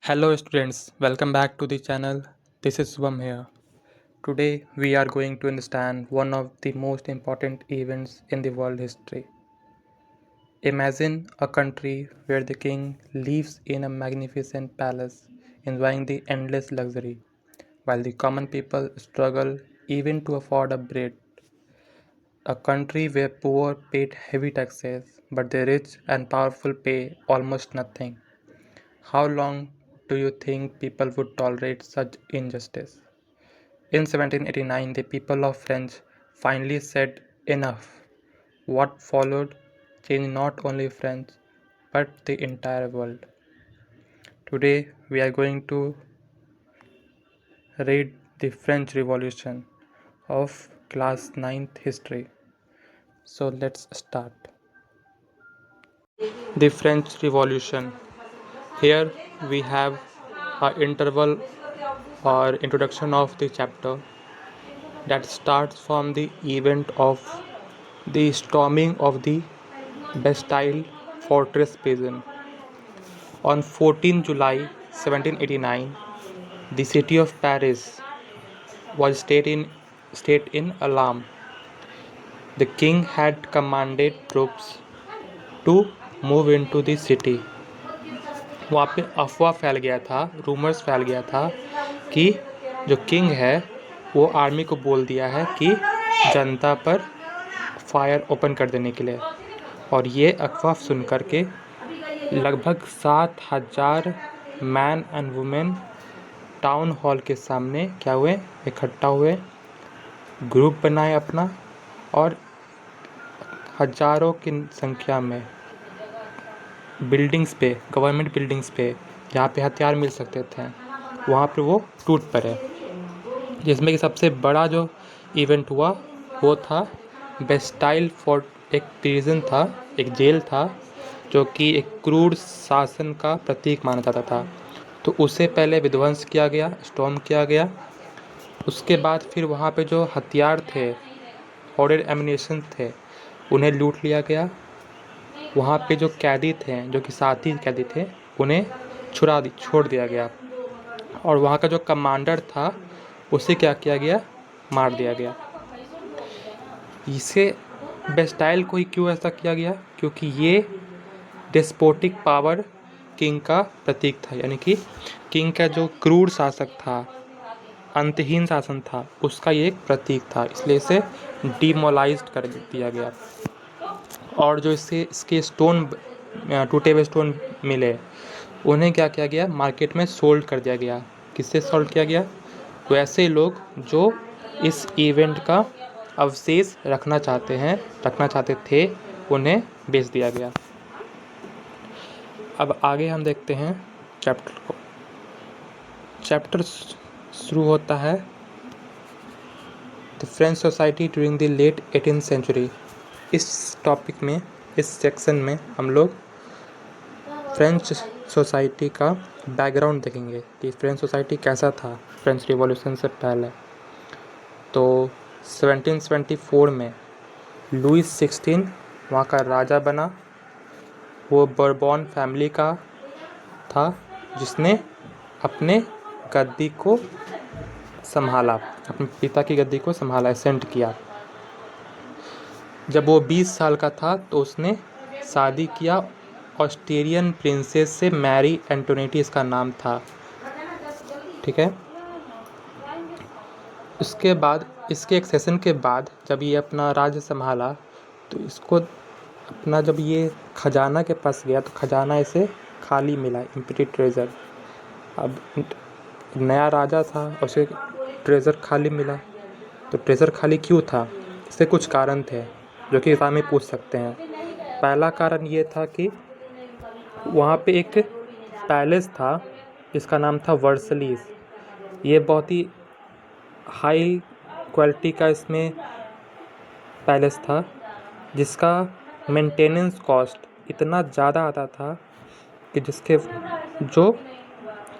Hello students, welcome back to the channel. This is Subham here. Today we are going to understand one of the most important events in the world history. Imagine a country where the king lives in a magnificent palace, enjoying the endless luxury, while the common people struggle even to afford a bread. A country where poor paid heavy taxes, but the rich and powerful pay almost nothing. How long do you think people would tolerate such injustice? In 1789, the people of France finally said enough. What followed changed not only France but the entire world. Today, we are going to read the French Revolution of class 9th history. So let's start. The French Revolution. Here we have an interval or introduction of the chapter that starts from the event of the storming of the Bastille fortress prison. On 14 July 1789, the city of Paris was state in alarm. The king had commanded troops to move into the city. वहाँ पे अफवाह फैल गया था, rumours फैल गया था कि जो किंग है वो आर्मी को बोल दिया है कि जनता पर फायर ओपन कर देने के लिए। और ये अफवाह सुन कर के लगभग 7,000 man and women town hall के सामने क्या हुए, इकट्ठा हुए, ग्रुप बनाए अपना और हजारों की संख्या में बिल्डिंग्स पे, गवर्नमेंट बिल्डिंग्स पे जहाँ पे हथियार मिल सकते थे वहाँ पे वो टूट पड़े। जिसमें कि सबसे बड़ा जो इवेंट हुआ वो था बेस्टाइल फोर्ट। एक प्रिजन था, एक जेल था जो कि एक क्रूर शासन का प्रतीक माना जाता था। तो उसे पहले विध्वंस किया गया, स्टॉर्म किया गया। उसके बाद फिर वहाँ पे जो हथियार थे, ऑर्डर एमिनेशन थे, उन्हें लूट लिया गया। वहाँ पे जो कैदी थे, जो कि साथी कैदी थे, उन्हें छोड़ दिया गया। और वहाँ का जो कमांडर था उसे क्या किया गया, मार दिया गया। इसे बेस्टाइल को ही क्यों ऐसा किया गया? क्योंकि ये डेस्पोटिक पावर किंग का प्रतीक था, यानी कि किंग का जो क्रूर शासक था, अंतहीन शासन था, उसका ये एक प्रतीक था, इसलिए इसे डिमोलाइज्ड कर दिया गया। और जो इसके स्टोन, टूटे हुए स्टोन मिले, उन्हें क्या किया गया, मार्केट में सोल्ड कर दिया गया। किससे सोल्ड किया गया? वैसे लोग जो इस इवेंट का अवशेष रखना चाहते थे, उन्हें बेच दिया गया। अब आगे हम देखते हैं चैप्टर को। चैप्टर शुरू होता है the French society during the late 18th century. इस टॉपिक में, इस सेक्शन में हम लोग फ्रेंच सोसाइटी का बैकग्राउंड देखेंगे कि फ्रेंच सोसाइटी कैसा था फ्रेंच रिवॉल्यूशन से पहले। तो 1774 में लुईस 16 वहाँ का राजा बना। वो बर्बॉन फैमिली का था जिसने अपने गद्दी को संभाला, अपने पिता की गद्दी को संभाला, एसेंट किया। जब वो 20 साल का था तो उसने शादी किया ऑस्ट्रियन प्रिंसेस से, मैरी एंटोनेटी इसका नाम था। ठीक है। उसके बाद, इसके एक सेशन के बाद जब ये अपना राज्य संभाला तो इसको अपना, जब ये खजाना के पास गया तो खजाना इसे खाली मिला, एम्प्टी ट्रेजर। अब नया राजा था, उसे ट्रेजर खाली मिला। तो ट्रेजर खाली क्यों था? इससे कुछ कारण थे जो कि एग्जाम में पूछ सकते हैं। पहला कारण ये था कि वहाँ पे एक पैलेस था जिसका नाम था वर्सलीज। ये बहुत ही हाई क्वालिटी का इसमें पैलेस था जिसका मेंटेनेंस कॉस्ट इतना ज़्यादा आता था कि जिसके जो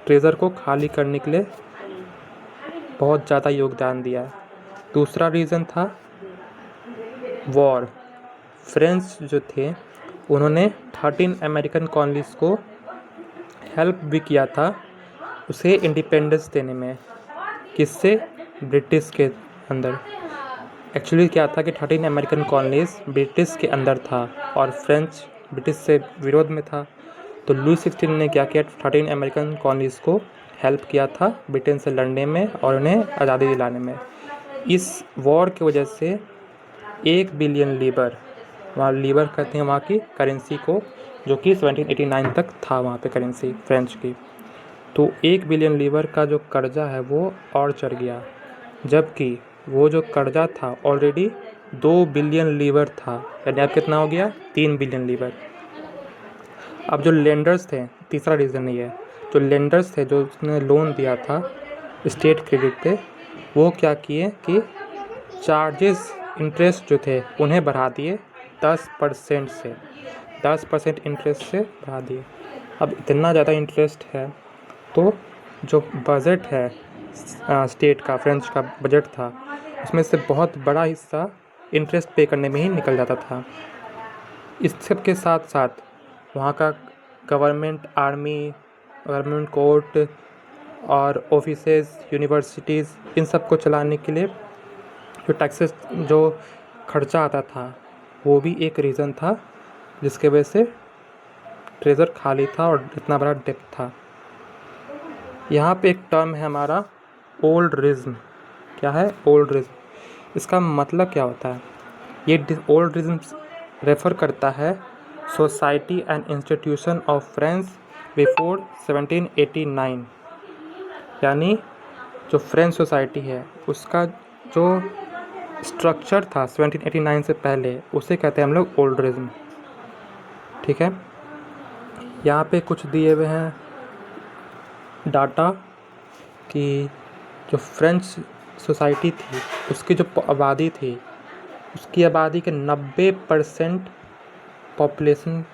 ट्रेजर को खाली करने के लिए बहुत ज़्यादा योगदान दिया। दूसरा रीज़न था वॉर। फ्रेंच जो थे उन्होंने 13 अमेरिकन कॉलोनीज़ को हेल्प भी किया था उसे इंडिपेंडेंस देने में। किससे? ब्रिटिश के अंदर। एक्चुअली क्या था कि 13 अमेरिकन कॉलोनीज ब्रिटिश के अंदर था और फ्रेंच ब्रिटिश से विरोध में था। तो लुई 16 ने क्या किया, 13 अमेरिकन कॉलोनीज को हेल्प किया था ब्रिटेन से लड़ने में और उन्हें आज़ादी दिलाने में। इस वॉर की वजह से 1 बिलियन लीबर, वहाँ लीबर कहते हैं वहाँ की करेंसी को, जो कि 1789 तक था वहाँ पे करेंसी फ्रेंच की। तो 1 बिलियन लीबर का जो कर्जा है वो और चढ़ गया, जबकि वो जो कर्जा था ऑलरेडी 2 बिलियन लीबर था, यानी अब कितना हो गया, 3 बिलियन लीबर। अब जो लेंडर्स थे, तीसरा रीज़न ये है, जो लेंडर्स थे जो उसने लोन दिया था स्टेट क्रेडिट पे, वो क्या किए कि चार्जेस इंटरेस्ट जो थे उन्हें बढ़ा दिए 10% से, 10% इंटरेस्ट से बढ़ा दिए। अब इतना ज़्यादा इंटरेस्ट है तो जो बजट है स्टेट का, फ्रेंच का बजट था, उसमें से बहुत बड़ा हिस्सा इंटरेस्ट पे करने में ही निकल जाता था। इस सब के साथ साथ वहाँ का गवर्नमेंट, आर्मी, गवर्नमेंट कोर्ट और ऑफिसेज, यूनिवर्सिटीज़, इन सब को चलाने के लिए जो टैक्सेस, जो खर्चा आता था, वो भी एक रीज़न था जिसके वजह से ट्रेजर खाली था और इतना बड़ा डेप्थ था। यहाँ पे एक टर्म है हमारा ओल्डरिज्म। क्या है? ओल्डरिज्म। इसका मतलब क्या होता है? ये ओल्डरिज्म रेफ़र करता है society and institution of French before 1789, यानी जो फ्रेंच सोसाइटी है उसका जो स्ट्रक्चर था 1789 से पहले, उसे कहते हैं हम लोग ओल्डरिज्म। ठीक है, यहाँ पे कुछ दिए हुए हैं डाटा कि जो फ्रेंच सोसाइटी थी उसकी जो आबादी थी, उसकी आबादी के 90% पॉपुलेशन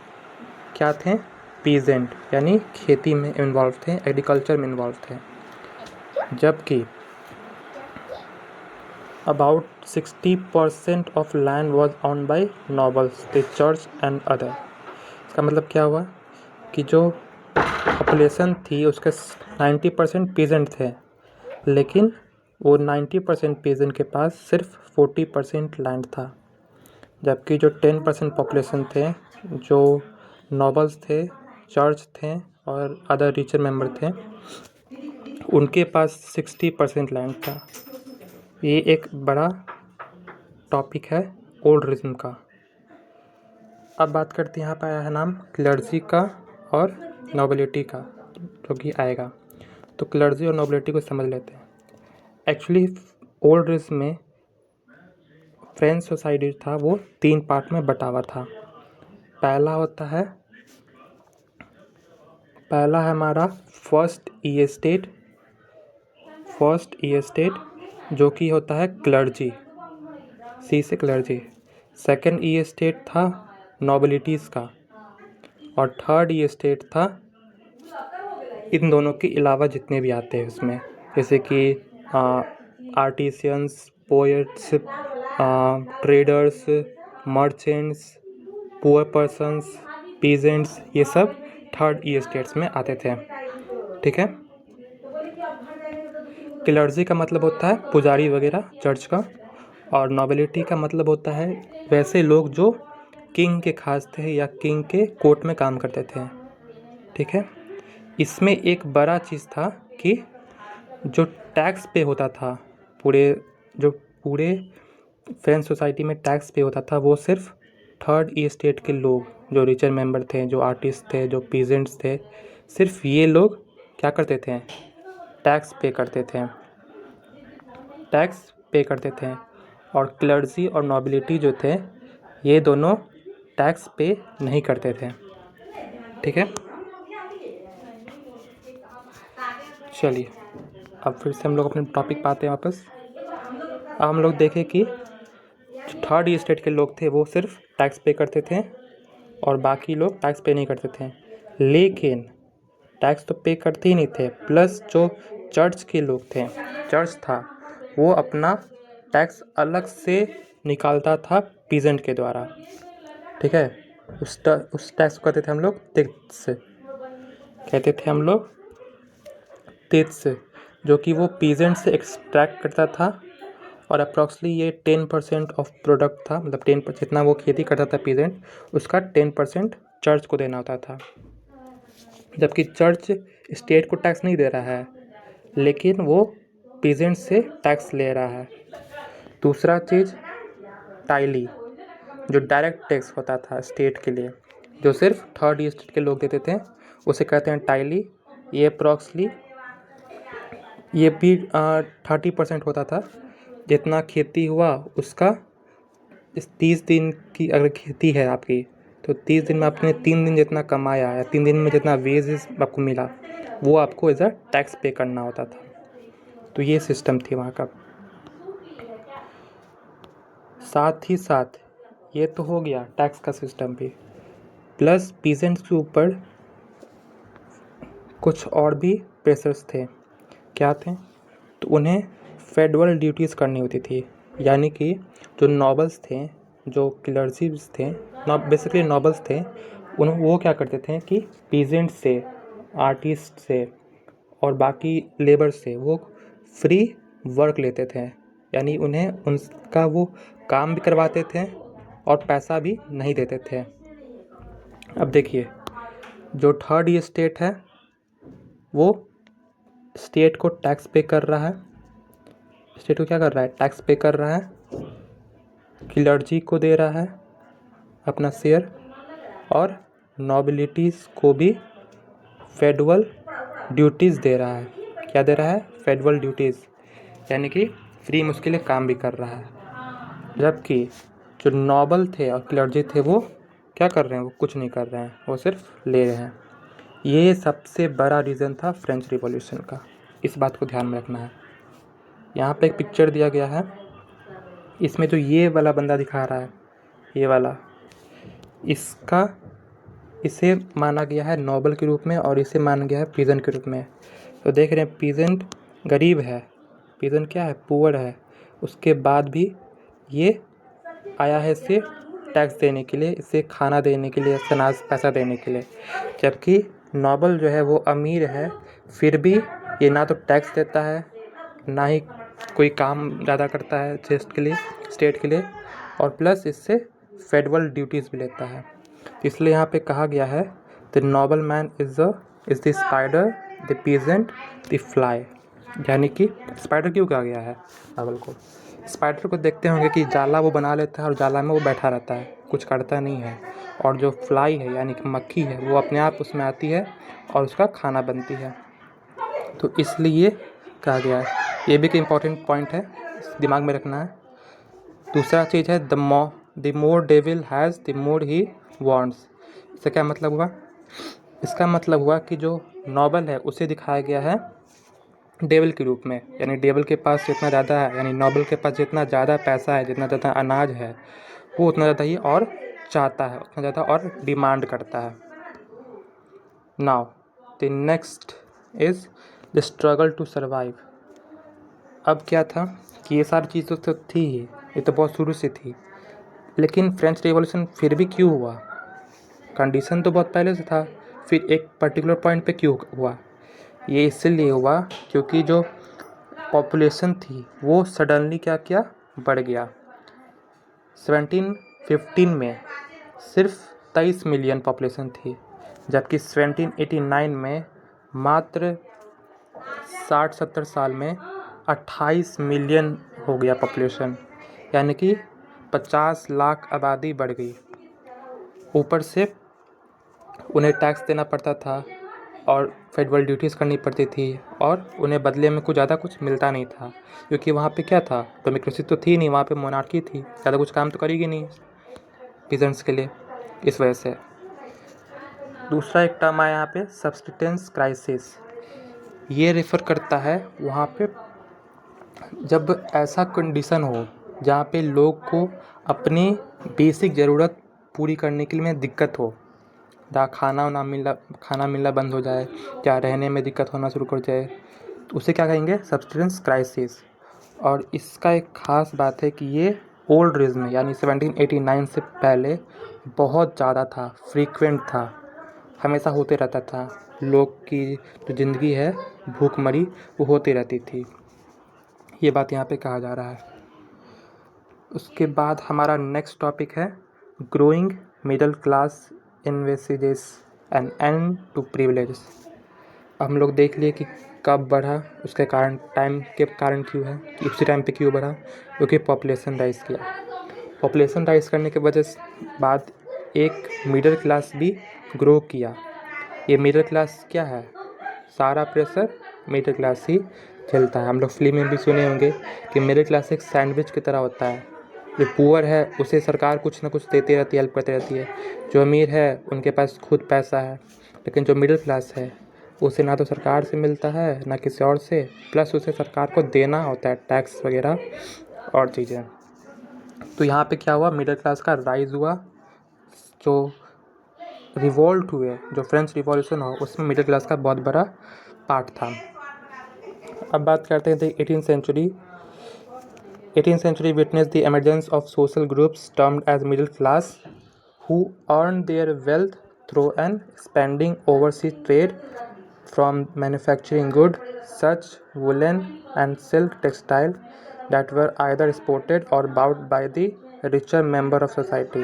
क्या थे? पीजेंट, यानी खेती में इन्वॉल्व थे, एग्रीकल्चर में इन्वॉल्व थे। जबकि about 60% of land was on by nobles, the church and other. इसका मतलब क्या हुआ कि जो पॉपुलेशन थी उसके 90% पीजेंट थे, लेकिन वो 90% पीजेंट के पास सिर्फ 40% लैंड था। जबकि जो 10% पॉपुलेशन थे, जो नॉबल्स थे, चर्च थे और अदर रिचर मेंबर थे, उनके पास 60% लैंड था। ये एक बड़ा टॉपिक है ओल्डरिज्म का। अब बात करते हैं, यहाँ पर आया है नाम क्लर्जी का और नोबिलिटी का, जो कि आएगा। तो क्लर्जी और नोबिलिटी को समझ लेते हैं। एक्चुअली ओल्डरिज्म में फ्रेंच सोसाइटी था वो 3 पार्ट में बटा हुआ था। पहला है हमारा फर्स्ट ई एस्टेट, जो कि होता है क्लर्जी, सी से क्लर्जी। सेकंड ई एस्टेट था नोबिलिटीज़ का, और थर्ड ई एस्टेट था इन दोनों के अलावा जितने भी आते हैं उसमें, जैसे कि artisans, poets, traders, merchants, poor persons, peasants, ये सब थर्ड ई एस्टेट्स में आते थे। ठीक है, क्लर्जी का मतलब होता है पुजारी वगैरह चर्च का, और नोबिलिटी का मतलब होता है वैसे लोग जो किंग के खास थे या किंग के कोर्ट में काम करते थे। ठीक है, इसमें एक बड़ा चीज़ था कि जो टैक्स पे होता था, पूरे फ्रेंच सोसाइटी में टैक्स पे होता था, वो सिर्फ थर्ड ई एस्टेट के लोग, जो रिचर मेंबर थे, जो आर्टिस्ट थे, जो पीजेंट्स थे, सिर्फ ये लोग क्या करते थे? टैक्स पे करते थे। और क्लर्जी और नोबिलिटी जो थे, ये दोनों टैक्स पे नहीं करते थे। ठीक है, चलिए अब फिर से हम लोग अपने टॉपिक पे आते हैं वापस। अब हम लोग देखें कि जो थर्ड ई स्टेट के लोग थे वो सिर्फ टैक्स पे करते थे और बाकी लोग टैक्स पे नहीं करते थे। लेकिन टैक्स तो पे करते ही नहीं थे, प्लस जो चर्च के लोग थे, चर्च था, वो अपना टैक्स अलग से निकालता था पीजेंट के द्वारा। ठीक है, उस टैक्स को कहते थे हम लोग टैक्स, कहते थे हम लोग तेज से, जो कि वो पीजेंट से एक्सट्रैक्ट करता था और अप्रॉक्सली ये 10% ऑफ प्रोडक्ट था, मतलब 10% जितना वो खेती करता था पीजेंट, उसका 10% चर्च को देना होता था। जबकि चर्च स्टेट को टैक्स नहीं दे रहा है, लेकिन वो पीजेंट से टैक्स ले रहा है। दूसरा चीज़ टाइली, जो डायरेक्ट टैक्स होता था स्टेट के लिए, जो सिर्फ थर्ड स्टेट के लोग देते थे, उसे कहते हैं टाइली। ये अप्रॉक्सली ये भी 30% होता था। जितना खेती हुआ उसका, इस 30 दिन की अगर खेती है आपकी, तो 30 दिन में आपने 3 दिन जितना कमाया या 3 दिन में जितना वेजेस आपको मिला, वो आपको एज अ टैक्स पे करना होता था। तो ये सिस्टम थी वहाँ का। साथ ही साथ ये तो हो गया टैक्स का सिस्टम भी, प्लस पीजेंट्स के ऊपर कुछ और भी प्रेशर्स थे। क्या थे? तो उन्हें फेडरल ड्यूटीज़ करनी होती थी, यानी कि जो नॉबल्स थे, जो क्लर्जीज थे, बेसिकली नॉबल्स थे, वो क्या करते थे कि पीजेंट से, आर्टिस्ट से और बाकी लेबर से वो फ्री वर्क लेते थे, यानी उन्हें उनका वो काम भी करवाते थे और पैसा भी नहीं देते थे। अब देखिए, जो थर्ड ये स्टेट है, वो स्टेट को टैक्स पे कर रहा है। स्टेट को क्या कर रहा है? टैक्स पे कर रहा है, क्लर्जी को दे रहा है अपना शेयर, और नॉबिलिटीज़ को भी फेडरल ड्यूटीज़ दे रहा है। क्या दे रहा है? फेडरल ड्यूटीज़, यानी कि फ्री में उसके लिए काम भी कर रहा है। जबकि जो नॉबल थे और क्लर्जी थे, वो क्या कर रहे हैं? वो कुछ नहीं कर रहे हैं, वो सिर्फ ले रहे हैं। ये सबसे बड़ा रीज़न था फ्रेंच रिवॉल्यूशन का। इस बात को ध्यान में रखना है। यहाँ पे एक पिक्चर दिया गया है, इसमें जो ये वाला बंदा दिखा रहा है, ये वाला, इसे माना गया है नॉबल के रूप में और इसे माना गया है पीजेंट के रूप में। तो देख रहे हैं, पीजेंट गरीब है, पीजेंट क्या है? पुअर है। उसके बाद भी ये आया है इसे टैक्स देने के लिए, इसे खाना देने के लिए, अनाज पैसा देने के लिए। जबकि नॉबल जो है वो अमीर है, फिर भी ये ना तो टैक्स देता है, ना ही कोई काम ज़्यादा करता है स्टेट के लिए, और प्लस इससे फेडरल ड्यूटीज़ भी लेता है। इसलिए यहाँ पे कहा गया है, the noble man is the spider, the peasant the fly. यानी कि स्पाइडर क्यों कहा गया है नॉबल को? स्पाइडर को देखते होंगे कि जाला वो बना लेता है और जाला में वो बैठा रहता है, कुछ करता नहीं है। और जो फ्लाई है, यानी कि मक्खी है, वो अपने आप उसमें आती है और उसका खाना बनती है। तो इसलिए कहा गया है। ये भी एक इम्पॉर्टेंट पॉइंट है, दिमाग में रखना है। दूसरा चीज़ है, the more devil has the more he wants. इसका क्या मतलब हुआ? इसका मतलब हुआ कि जो नॉबल है उसे दिखाया गया है डेविल के रूप में, यानी डेविल के पास जितना ज़्यादा है, यानी नॉबल के पास जितना ज़्यादा पैसा है, जितना ज़्यादा अनाज है, वो उतना ज़्यादा ही और चाहता है, उतना ज़्यादा और डिमांड करता है। Now the next is the struggle to survive. अब क्या था कि ये सारी चीज़ तो थी ही, ये तो बहुत शुरू से थी, लेकिन फ्रेंच रिवॉल्यूशन फिर भी क्यों हुआ? कंडीशन तो बहुत पहले से था, फिर एक पर्टिकुलर पॉइंट पे क्यों हुआ? ये इसलिए हुआ क्योंकि जो पॉपुलेशन थी वो सडनली क्या किया? बढ़ गया। 1715 में सिर्फ 23 मिलियन पॉपुलेशन थी, जबकि 1789 में मात्र 60-70 साल में 28 मिलियन हो गया पॉपुलेशन, यानी कि 50 लाख आबादी बढ़ गई। ऊपर से उन्हें टैक्स देना पड़ता था और फेडरल ड्यूटीज़ करनी पड़ती थी, और उन्हें बदले में कुछ ज़्यादा कुछ मिलता नहीं था, क्योंकि वहाँ पे क्या था? डेमोक्रेसी तो थी नहीं, वहाँ पे मोनार्की थी, ज़्यादा कुछ काम तो करेगी नहीं पीजेंट्स के लिए, इस वजह से। दूसरा एक टर्म आया यहाँ पे, सब्सिस्टेंस क्राइसिस। ये रेफ़र करता है वहाँ पे जब ऐसा कंडीशन हो जहाँ पे लोग को अपनी बेसिक ज़रूरत पूरी करने के लिए दिक्कत हो, जहाँ खाना मिलना बंद हो जाए, क्या रहने में दिक्कत होना शुरू कर जाए, तो उसे क्या कहेंगे? Subsistence crisis. और इसका एक ख़ास बात है कि ये ओल्ड रेज में, यानी 1789 से पहले बहुत ज़्यादा था, फ्रीक्वेंट था, हमेशा होते रहता था। लोग की जो ज़िंदगी है भूखमरी वो होती रहती थी। ये बात यहाँ पे कहा जा रहा है। उसके बाद हमारा नेक्स्ट टॉपिक है growing middle class investigates an end to privileges. हम लोग देख लिए कि कब बढ़ा, उसके कारण टाइम के कारण क्यों है, कि उसी टाइम पे क्यों बढ़ा, क्योंकि पॉपुलेशन राइज किया। पॉपुलेशन राइज करने के वजह से बाद एक मिडिल क्लास भी ग्रो किया। ये मिडिल क्लास क्या है, सारा प्रेशर मिडिल क्लास ही झेलता है। हम लोग फिल्म में भी सुने होंगे कि मिडिल क्लास एक सैंडविच की तरह होता है। जो पुअर है उसे सरकार कुछ ना कुछ देती रहती है, हेल्प करती रहती है। जो अमीर है उनके पास खुद पैसा है, लेकिन जो मिडिल क्लास है उसे ना तो सरकार से मिलता है ना किसी और से, प्लस उसे सरकार को देना होता है टैक्स वगैरह और चीज़ें। तो यहाँ पे क्या हुआ, मिडिल क्लास का राइज हुआ। जो रिवॉल्ट हुए, जो फ्रेंच रिवॉल्यूशन हुआ, उसमें मिडिल क्लास का बहुत बड़ा पार्ट था। अब बात करते हैं 18th century. 18th century witnessed the emergence of social groups termed as middle class, who earned their wealth through an expanding overseas trade from manufacturing goods such woolen and silk textile that were either exported or bought by the richer member of society.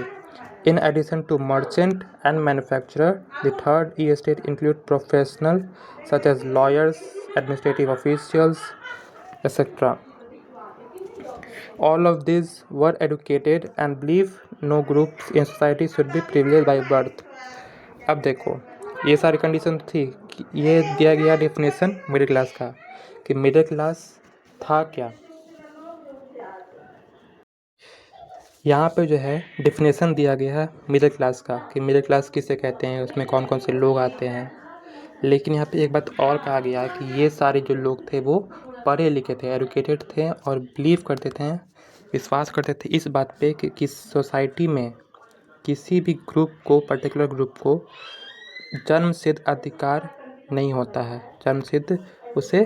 In addition to merchant and manufacturer, the third estate include professionals such as lawyers, administrative officials, etc. All of these were educated and believe no groups in society should be privileged by birth. अब देखो, ये सारी condition थी कि ये दिया गया definition middle class का, कि मिडिल क्लास था क्या। यहाँ पे जो है डेफिनेशन दिया गया है मिडिल क्लास का, कि मिडिल क्लास किसे कहते हैं, उसमें कौन कौन से लोग आते हैं। लेकिन यहाँ पे एक बात और कहा गया है कि ये सारे जो लोग थे वो पढ़े लिखे थे, एजुकेटेड थे, और बिलीव करते थे, विश्वास करते थे इस बात पे कि किस सोसाइटी में किसी भी ग्रुप को, पर्टिकुलर ग्रुप को जन्मसिद्ध अधिकार नहीं होता है, जन्मसिद्ध उसे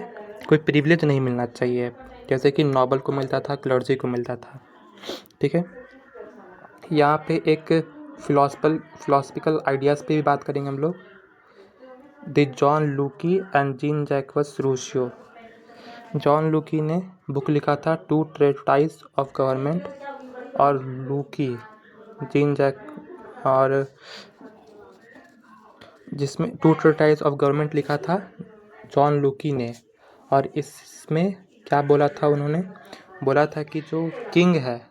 कोई प्रिविलेज नहीं मिलना चाहिए, जैसे कि नोबल को मिलता था, क्लर्जी को मिलता था। ठीक है, यहाँ पे एक फिलोसफिकल आइडियाज़ पे भी बात करेंगे हम लोग। The John Locke and Jean Jacques Rousseau. John Locke ने बुक लिखा था टू ट्रेटाइज ऑफ गवर्नमेंट, और लूकी जीन जैक, और जिसमें टू ट्रेटाइज ऑफ गवर्नमेंट लिखा था जॉन लूकी ने। और इसमें क्या बोला था उन्होंने, बोला था कि जो किंग है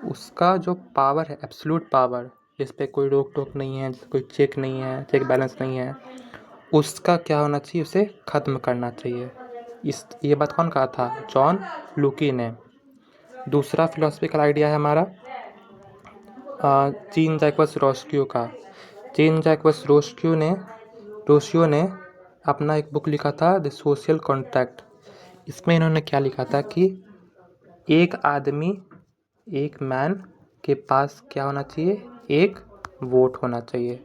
उसका जो पावर है, एब्सोल्यूट पावर, जिस पे कोई रोक टोक नहीं है, कोई चेक नहीं है, चेक बैलेंस नहीं है, उसका क्या होना चाहिए, उसे ख़त्म करना चाहिए। ये बात कौन कहा था, जॉन लूकी ने। दूसरा फिलोसफिकल आइडिया है हमारा जीन जैक्वस रोस्कियो का। जीन जैक्वस रोसियो ने अपना एक बुक लिखा था द सोशल कॉन्ट्रैक्ट। इसमें इन्होंने क्या लिखा था कि एक आदमी, एक मैन के पास क्या होना चाहिए, एक वोट होना चाहिए।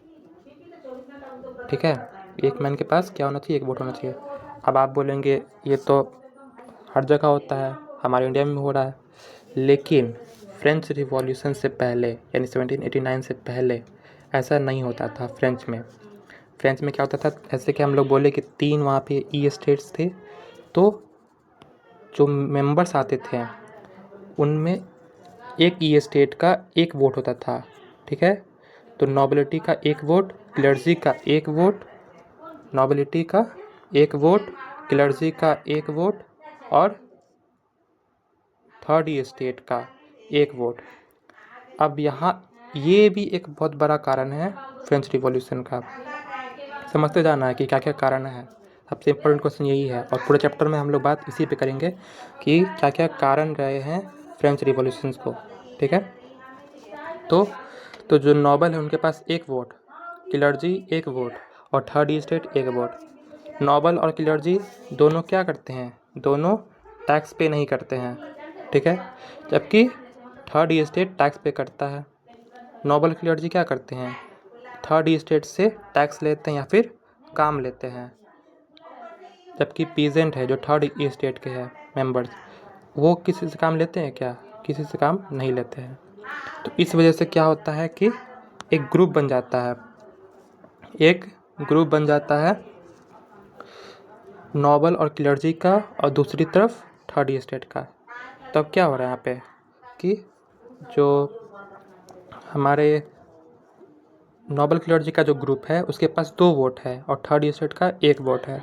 ठीक है, एक मैन के पास क्या होना चाहिए, एक वोट होना चाहिए। अब आप बोलेंगे ये तो हर जगह होता है, हमारे इंडिया में हो रहा है, लेकिन फ्रेंच रिवॉल्यूशन से पहले यानी 1789 से पहले ऐसा नहीं होता था। फ्रेंच में क्या होता था, ऐसे कि हम लोग बोले कि 3 वहाँ पे ई स्टेट्स थे, तो जो मेंबर्स आते थे उनमें एक ई स्टेट का एक वोट होता था। ठीक है, तो नोबिलिटी का एक वोट, क्लर्जी का एक वोट, नोबिलिटी का एक वोट, क्लर्जी का एक वोट, और थर्ड स्टेट का एक वोट। अब यहाँ ये भी एक बहुत बड़ा कारण है फ्रेंच रिवॉल्यूशन का। समझते जाना है कि क्या क्या कारण है। सबसे इम्पोर्टेंट क्वेश्चन यही है, और पूरे चैप्टर में हम लोग बात इसी पे करेंगे कि क्या क्या कारण रहे हैं फ्रेंच रिवॉल्यूशन को। ठीक है, तो जो नोबल है उनके पास एक वोट, क्लर्जी एक वोट, और थर्ड स्टेट एक वोट। नोबल और क्लर्जी दोनों क्या करते हैं, दोनों टैक्स पे नहीं करते हैं। ठीक है, जबकि थर्ड स्टेट टैक्स पे करता है। नोबल क्लर्जी क्या करते हैं, थर्ड स्टेट से टैक्स लेते हैं या फिर काम लेते हैं। जबकि पीजेंट है, जो थर्ड स्टेट के हैं मेंबर्स, वो किसी से काम लेते हैं क्या, किसी से काम नहीं लेते हैं। तो इस वजह से क्या होता है कि एक ग्रुप बन जाता है, एक ग्रुप बन जाता है नोबल और क्लर्जी का और दूसरी तरफ थर्ड स्टेट का। तब क्या हो रहा है यहाँ पे कि जो हमारे नोबल क्लर्जी का जो ग्रुप है उसके पास 2 वोट है और थर्ड स्टेट का 1 वोट है।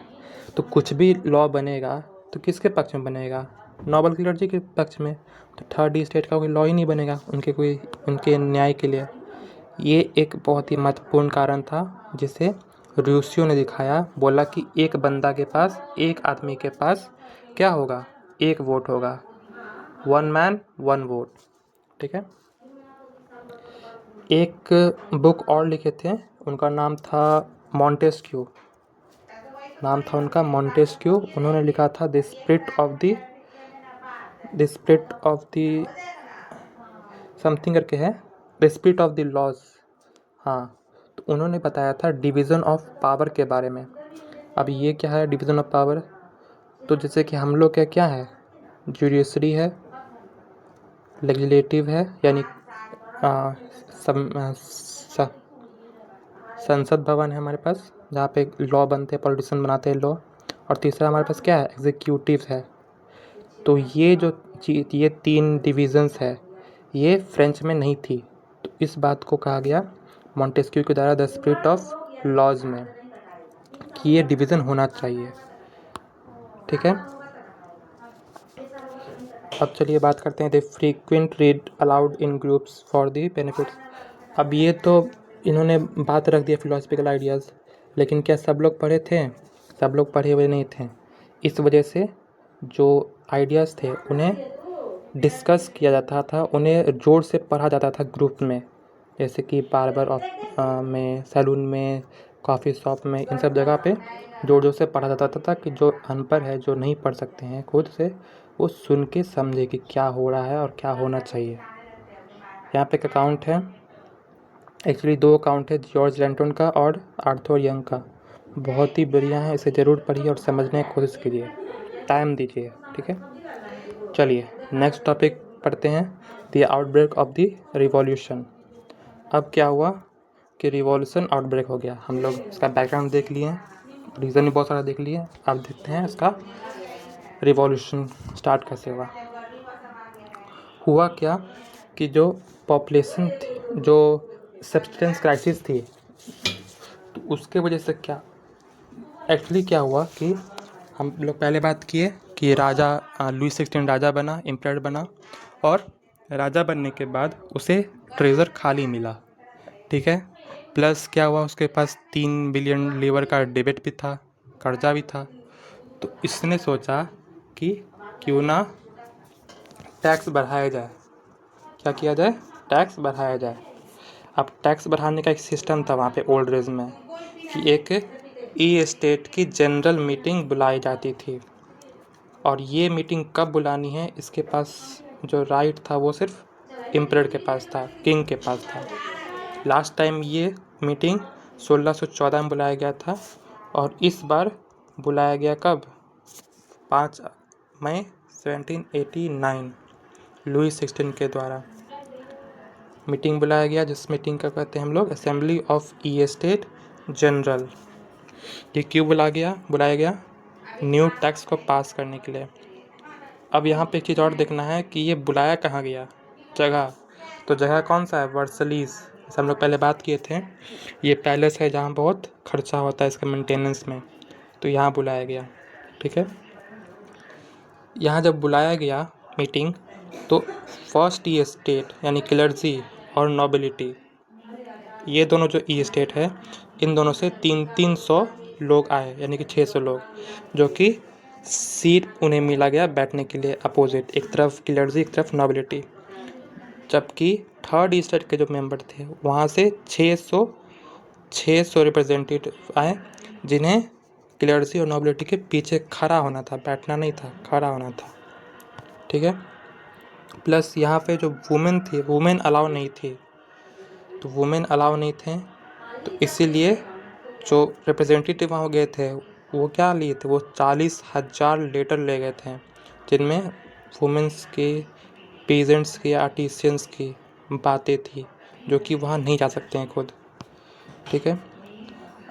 तो कुछ भी लॉ बनेगा तो किसके पक्ष में बनेगा? नोबल क्लर्जी के पक्ष में। तो थर्ड स्टेट का कोई लॉ ही नहीं बनेगा उनके न्याय के लिए। ये एक बहुत ही महत्वपूर्ण कारण था जिसे रूसियो ने दिखाया। बोला कि एक बंदा के पास, एक आदमी के पास क्या होगा? 1 वोट होगा। 1 मैन 1 वोट। ठीक है। एक बुक और लिखे थे, उनका नाम था मॉन्टेस्क्यू। उन्होंने लिखा था the spirit of the something करके है, the spirit of the laws. हाँ, तो उन्होंने बताया था डिवीज़न ऑफ पावर के बारे में। अब ये क्या है डिवीज़न ऑफ पावर? तो जैसे कि हम लोग क्या है, जुडिशरी है, लेजिस्लेटिव है यानी संसद भवन है हमारे पास जहाँ पे लॉ बनते हैं, पॉलिटिशियन बनाते हैं लॉ। और तीसरा हमारे पास क्या है? एग्जीक्यूटिव है। तो ये 3 डिविजन्स है, ये फ्रेंच में नहीं थी। तो इस बात को कहा गया मॉन्टेस्क्यू के द्वारा द स्पिरिट ऑफ लॉज में कि ये डिवीज़न होना चाहिए। ठीक है। अब चलिए बात करते हैं the frequent read allowed in groups for the benefits. अब ये तो इन्होंने बात रख दिया फिलोसफिकल आइडियाज़, लेकिन क्या सब लोग पढ़े थे? सब लोग पढ़े हुए नहीं थे। इस वजह से जो आइडियाज़ थे उन्हें डिस्कस किया जाता था, उन्हें जोर से पढ़ा जाता था ग्रुप में, जैसे कि बार्बर में, सैलून में, कॉफ़ी शॉप में, इन सब जगह पे जोर जोर से पढ़ा जाता था ताकि जो अनपढ़ है, जो नहीं पढ़ सकते हैं खुद से, वो सुन के समझे कि क्या हो रहा है और क्या होना चाहिए। यहाँ पे एक अकाउंट है, एक्चुअली 2 अकाउंट है, जॉर्ज लैंटन का और आर्थर यंग का। बहुत ही बढ़िया है, इसे ज़रूर पढ़िए और समझने की कोशिश कीजिए, टाइम दीजिए। ठीक है। चलिए नेक्स्ट टॉपिक पढ़ते हैं, the outbreak of the revolution. अब क्या हुआ कि रिवॉल्यूशन आउटब्रेक हो गया। हम लोग इसका बैकग्राउंड देख लिए हैं, रीज़न भी बहुत सारा देख लिए। अब देखते हैं इसका रिवॉल्यूशन स्टार्ट कैसे हुआ क्या कि जो पॉपुलेशन थी, जो सब्सटेंस क्राइसिस थी, तो उसके वजह से क्या एक्चुअली क्या हुआ कि हम लोग पहले बात किए कि राजा लुई 16 राजा बना, एम्परर बना, और राजा बनने के बाद उसे ट्रेज़र खाली मिला। ठीक है। प्लस क्या हुआ, उसके पास 3 बिलियन लीवर का डेबिट भी था, कर्जा भी था। तो इसने सोचा कि क्यों ना टैक्स बढ़ाया जाए। क्या किया जाए? टैक्स बढ़ाया जाए। अब टैक्स बढ़ाने का एक सिस्टम था वहाँ पे ओल्ड डेज में कि एक ई स्टेट की जनरल मीटिंग बुलाई जाती थी, और ये मीटिंग कब बुलानी है इसके पास जो राइट था वो सिर्फ एम्परर के पास था, किंग के पास था। लास्ट टाइम ये मीटिंग 1614 में बुलाया गया था, और इस बार बुलाया गया कब? 5 मई 1789 लुई 16 के द्वारा मीटिंग बुलाया गया, जिस मीटिंग का कहते हैं हम लोग assembly of E state general. ये क्यों बुलाया गया? न्यू टैक्स को पास करने के लिए। अब यहाँ पे एक चीज़ और देखना है कि ये बुलाया कहाँ गया, जगह। तो जगह कौन सा है? वर्सलीज। जैसे हम लोग पहले बात किए थे, ये पैलेस है जहाँ बहुत खर्चा होता है इसके मेंटेनेंस में, तो यहाँ बुलाया गया। ठीक है। यहाँ जब बुलाया गया मीटिंग, तो फर्स्ट ई स्टेट यानी क्लर्जी और नोबिलिटी, ये दोनों जो ई स्टेट है, इन दोनों से 300 लोग आए, यानी कि 600 लोग, जो कि सीट उन्हें मिला गया बैठने के लिए अपोजिट, एक तरफ क्लर्जी एक तरफ नोबिलिटी। जबकि थर्ड स्टेट के जो मेंबर थे वहाँ से 600 रिप्रेजेंटेटिव आए, जिन्हें क्लर्जी और नोबिलिटी के पीछे खड़ा होना था, बैठना नहीं था, खड़ा होना था। ठीक है। प्लस यहाँ पे जो वुमेन थी, वुमेन अलाउ नहीं थी, तो वुमेन अलाउ नहीं थे, तो इसीलिए जो रिप्रेजेंटेटिव वहाँ गए थे वो क्या लिए थे? वो 40,000 लेटर ले गए थे, जिनमें वुमेन्स की, पीजेंट्स की, आर्टिसियंस की बातें थी, जो कि वहाँ नहीं जा सकते हैं खुद। ठीक है।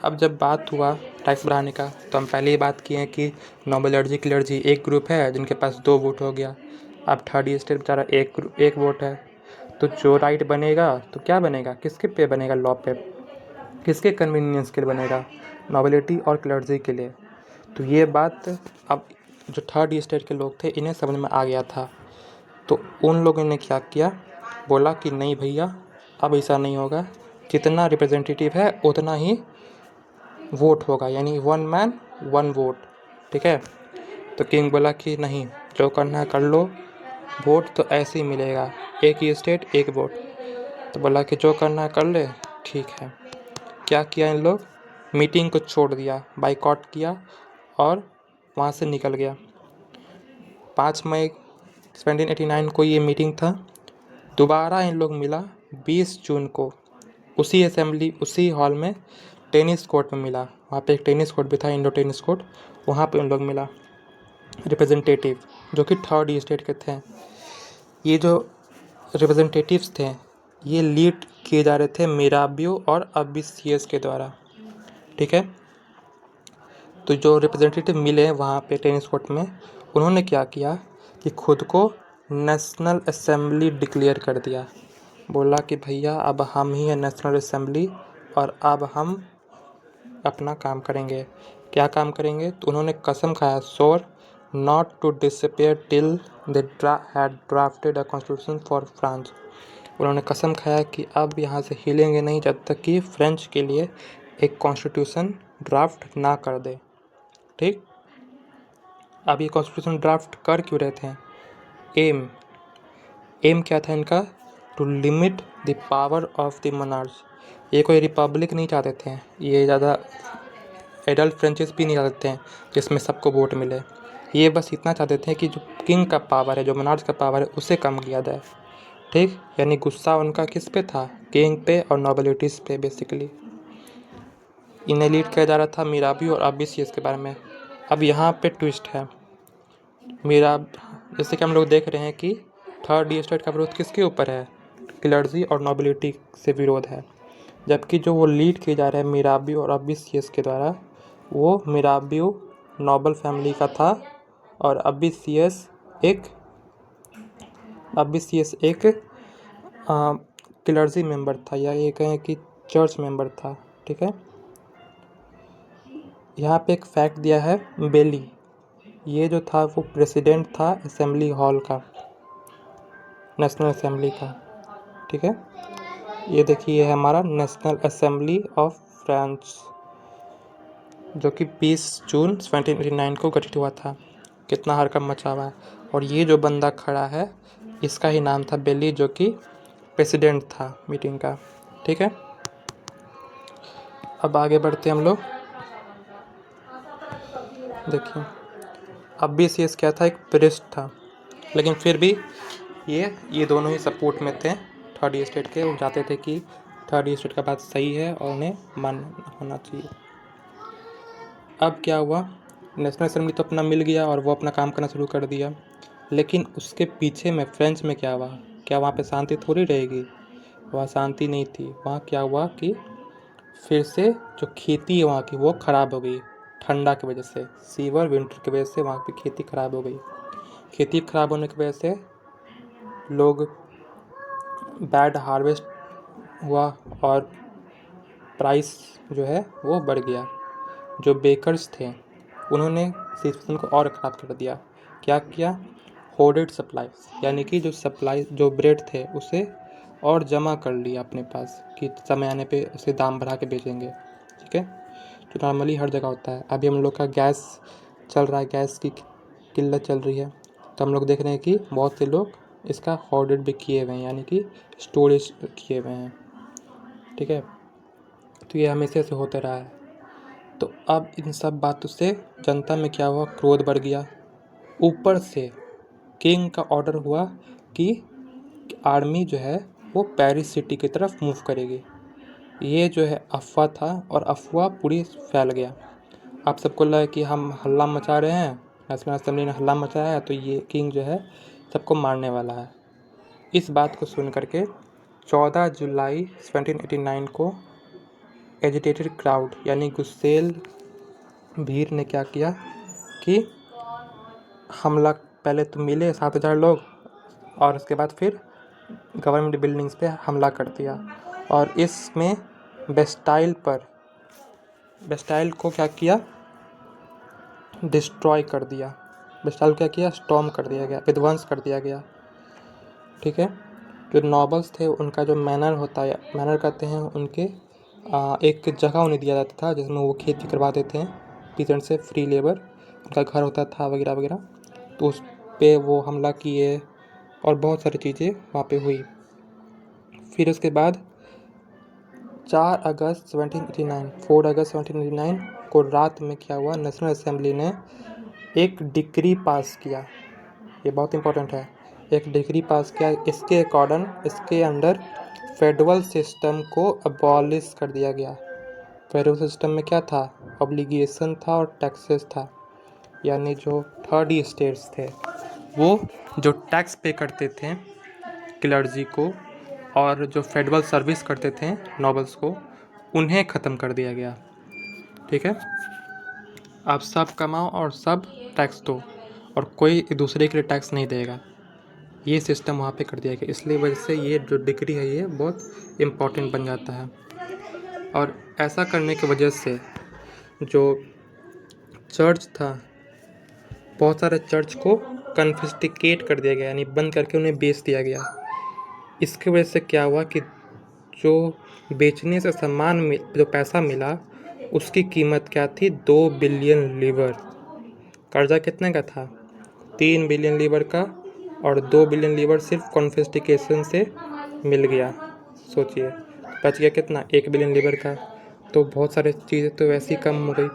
अब जब बात हुआ टैक्स बढ़ाने का। तो हम पहले ही बात किए हैं कि नोबल एलर्जी क्लर्जी एक ग्रुप है जिनके पास 2 वोट हो गया। अब थर्ड स्टेट बेचारा एक वोट है। तो जो राइट बनेगा तो क्या बनेगा, किसके पे बनेगा, लॉ पे, किसके कन्वीनियंस के लिए बनेगा, नोबिलिटी और क्लर्जी के लिए। तो ये बात अब जो थर्ड स्टेट के लोग थे इन्हें समझ में आ गया था। तो उन लोगों ने क्या किया, बोला कि नहीं भैया अब ऐसा नहीं होगा, जितना रिप्रेजेंटेटिव है उतना ही वोट होगा, यानी 1 मैन 1 वोट। ठीक है। तो किंग बोला कि नहीं, जो करना है कर लो, वोट तो ऐसे ही मिलेगा, एक ही स्टेट एक वोट। तो बोला कि जो करना है कर ले, ठीक है। क्या किया इन लोग, मीटिंग को छोड़ दिया, बाइकआउट किया और वहाँ से निकल गया। 5 मई 1789 को ये मीटिंग था। दोबारा इन लोग मिला 20 जून को, उसी हॉल में टेनिस कोर्ट में मिला। वहाँ पे एक टेनिस कोर्ट भी था, इंडो टेनिस कोर्ट, वहाँ पे उन लोग मिला रिप्रेजेंटेटिव जो कि थर्ड स्टेट के थे। ये जो रिप्रेजेंटेटिव्स थे ये लीड किए जा रहे थे मिराबियो और अबिसियस के द्वारा। ठीक है। तो जो रिप्रेजेंटेटिव मिले वहाँ पे टेनिस कोर्ट में, उन्होंने क्या किया कि खुद को नेशनल असेंबली डिक्लेयर कर दिया। बोला कि भैया अब हम ही हैं नेशनल असेंबली और अब हम अपना काम करेंगे। क्या काम करेंगे, तो उन्होंने कसम खाया, sure not to disappear till they had drafted a constitution for France. उन्होंने कसम खाया कि अब यहाँ से हिलेंगे नहीं जब तक कि फ्रेंच के लिए एक कॉन्स्टिट्यूशन ड्राफ्ट ना कर दे। ठीक। अब ये कॉन्स्टिट्यूशन ड्राफ्ट कर क्यों रहे थे, एम क्या था इनका, to limit the power of the monarch. ये कोई रिपब्लिक नहीं चाहते थे, ये ज़्यादा एडल्ट फ्रेंचेस भी नहीं चाहते थे जिसमें सबको वोट मिले। ये बस इतना चाहते थे कि जो किंग का पावर है, जो मोनार्च का पावर है, उसे कम किया जाए। ठीक। यानी गुस्सा उनका किस पे था, किंग पे और नोबिलिटीज़ पे बेसिकली। इन्हें लीड किया जा रहा था मिराबियो और अबिसियस के बारे में। अब यहाँ पे ट्विस्ट है, जैसे कि हम लोग देख रहे हैं कि थर्ड स्टेट का विरोध किसके ऊपर है, क्लर्जी और नोबिलिटी से विरोध है। जबकि जो वो लीड किए जा रहे हैं मिराबियो और अबिसियस के द्वारा, वो मिराबियो नोबल फैमिली का था और अबिसियस एक क्लर्जी मेंबर था, या ये कहें कि चर्च मेंबर था। ठीक है। यहाँ पे एक फैक्ट दिया है, बेली ये जो था वो प्रेसिडेंट था असेंबली हॉल का, नेशनल असेंबली का। ठीक है। ये देखिए, ये है हमारा नेशनल असेंबली ऑफ फ्रांस जो कि 20 जून 1789 को गठित हुआ था। कितना हड़कंप मचा हुआ है। और ये जो बंदा खड़ा है इसका ही नाम था बेली, जो कि प्रेसिडेंट था मीटिंग का। ठीक है। अब आगे बढ़ते हम लोग। देखिए, अबिसियस क्या था, एक प्रिस्ट था, लेकिन फिर भी ये दोनों ही सपोर्ट में थे थर्ड स्टेट के। वो चाहते थे कि थर्ड स्टेट का बात सही है और उन्हें मान होना चाहिए। अब क्या हुआ, नेशनल असेंबली तो अपना मिल गया और वो अपना काम करना शुरू कर दिया, लेकिन उसके पीछे में फ्रेंच में क्या हुआ, क्या वहाँ पे शांति थोड़ी रहेगी, वहाँ शांति नहीं थी। वहाँ क्या हुआ कि फिर से जो खेती है वहाँ की वो ख़राब हो गई ठंडा की वजह से, सीवर विंटर की वजह से वहाँ की खेती ख़राब हो गई। खेती ख़राब होने की वजह से लोग बैड हार्वेस्ट हुआ और प्राइस जो है वो बढ़ गया। जो बेकर्स थे उन्होंने सिचुएशन को और ख़राब कर दिया। क्या किया, होर्डेड सप्लाई, यानी कि जो ब्रेड थे उसे और जमा कर लिया अपने पास कि समय आने पे उसे दाम बढ़ा के बेचेंगे। ठीक है। तो नॉर्मली हर जगह होता है। अभी हम लोग का गैस चल रहा है, गैस की किल्लत चल रही है, तो हम लोग देख रहे हैं कि बहुत से लोग इसका होर्डेड भी किए हुए हैं, यानी कि स्टोरेज किए हुए हैं। ठीक है। तो ये हमेशा से होता रहा है। तो अब इन सब बातों से जनता में क्या हुआ, क्रोध बढ़ गया। ऊपर से किंग का ऑर्डर हुआ कि आर्मी जो है वो पेरिस सिटी की तरफ मूव करेगी। ये जो है अफवाह था और अफवाह पूरी फैल गया। आप सबको लगा कि हम हल्ला मचा रहे हैं, नेशनल असेंबली ने हल्ला मचाया है, तो ये किंग जो है सबको मारने वाला है। इस बात को सुन करके 14 जुलाई 1789 को एजिटेटेड क्राउड, यानी गुस्सेल भीड़ ने क्या किया कि हमला, पहले तो मिले 7,000 लोग और उसके बाद फिर गवर्नमेंट बिल्डिंग्स पे हमला कर दिया। और इसमें बेस्टाइल को क्या किया, डिस्ट्रॉय कर दिया। बेस्टाइल क्या किया, स्टॉर्म कर दिया गया, विध्वंस कर दिया गया। ठीक है। जो नॉबल्स थे उनका जो मैनर होता है, मैनर कहते हैं उनके एक जगह उन्हें दिया जाता था जिसमें वो खेती करवा देते हैं पीजेंट से, फ्री लेबर, उनका घर होता था वगैरह वगैरह। तो उस पे वो हमला किए और बहुत सारी चीज़ें वहाँ पे हुई। फिर उसके बाद 4 अगस्त 1789 को रात में क्या हुआ, नेशनल असेंबली ने एक डिक्री पास किया। ये बहुत इंपॉर्टेंट है। एक डिक्री पास किया, इसके अंडर फेडरल सिस्टम को अबॉलिश कर दिया गया। फेडरल सिस्टम में क्या था, ऑब्लिगेशन था और टैक्सेस था। यानी जो थर्ड स्टेट्स थे वो जो टैक्स पे करते थे क्लर्जी को और जो फेडरल सर्विस करते थे नॉबल्स को, उन्हें ख़त्म कर दिया गया। ठीक है। आप सब कमाओ और सब टैक्स दो और कोई दूसरे के लिए टैक्स नहीं देगा। ये सिस्टम वहाँ पे कर दिया गया। इसलिए वजह से ये जो डिग्री है ये बहुत इम्पोर्टेंट बन जाता है। और ऐसा करने की वजह से जो चर्च था, बहुत सारे चर्च को कन्फिस्टिकेट कर दिया गया, यानी बंद करके उन्हें बेच दिया गया। इसकी वजह से क्या हुआ कि जो बेचने से जो पैसा मिला उसकी कीमत क्या थी, 2 बिलियन लीवर। कर्जा कितने का था, 3 बिलियन लीवर का, और 2 बिलियन लीवर सिर्फ कॉन्फिस्टिकेशन से मिल गया। सोचिए बच गया कितना, 1 बिलियन लीवर का। तो बहुत सारी चीज़ें तो वैसे ही कम हो गई।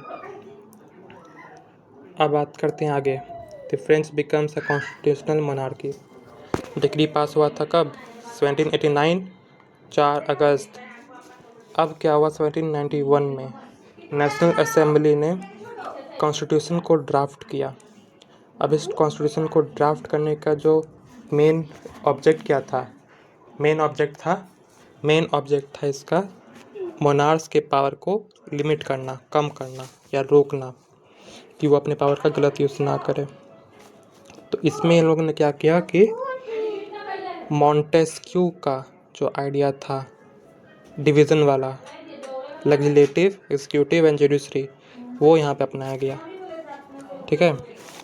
अब बात करते हैं आगे। The French becomes a constitutional monarchy. Decree pass हुआ था कब, 1789, 4 अगस्त। अब क्या हुआ, 1791 में नेशनल असेंबली ने कॉन्स्टिट्यूशन को ड्राफ्ट किया। अब इस कॉन्स्टिट्यूशन को ड्राफ्ट करने का जो मेन ऑब्जेक्ट क्या था, मेन ऑब्जेक्ट था इसका मोनार्क्स के पावर को लिमिट करना, कम करना या रोकना, कि वो अपने पावर का गलत यूज़ ना करे। तो इसमें इन लोगों ने क्या किया कि मॉन्टेस्क्यू का जो आइडिया था डिवीज़न वाला, लेजिस्लेटिव, एग्जीक्यूटिव एंड जुडिशरी, वो यहाँ पे अपनाया गया। ठीक है,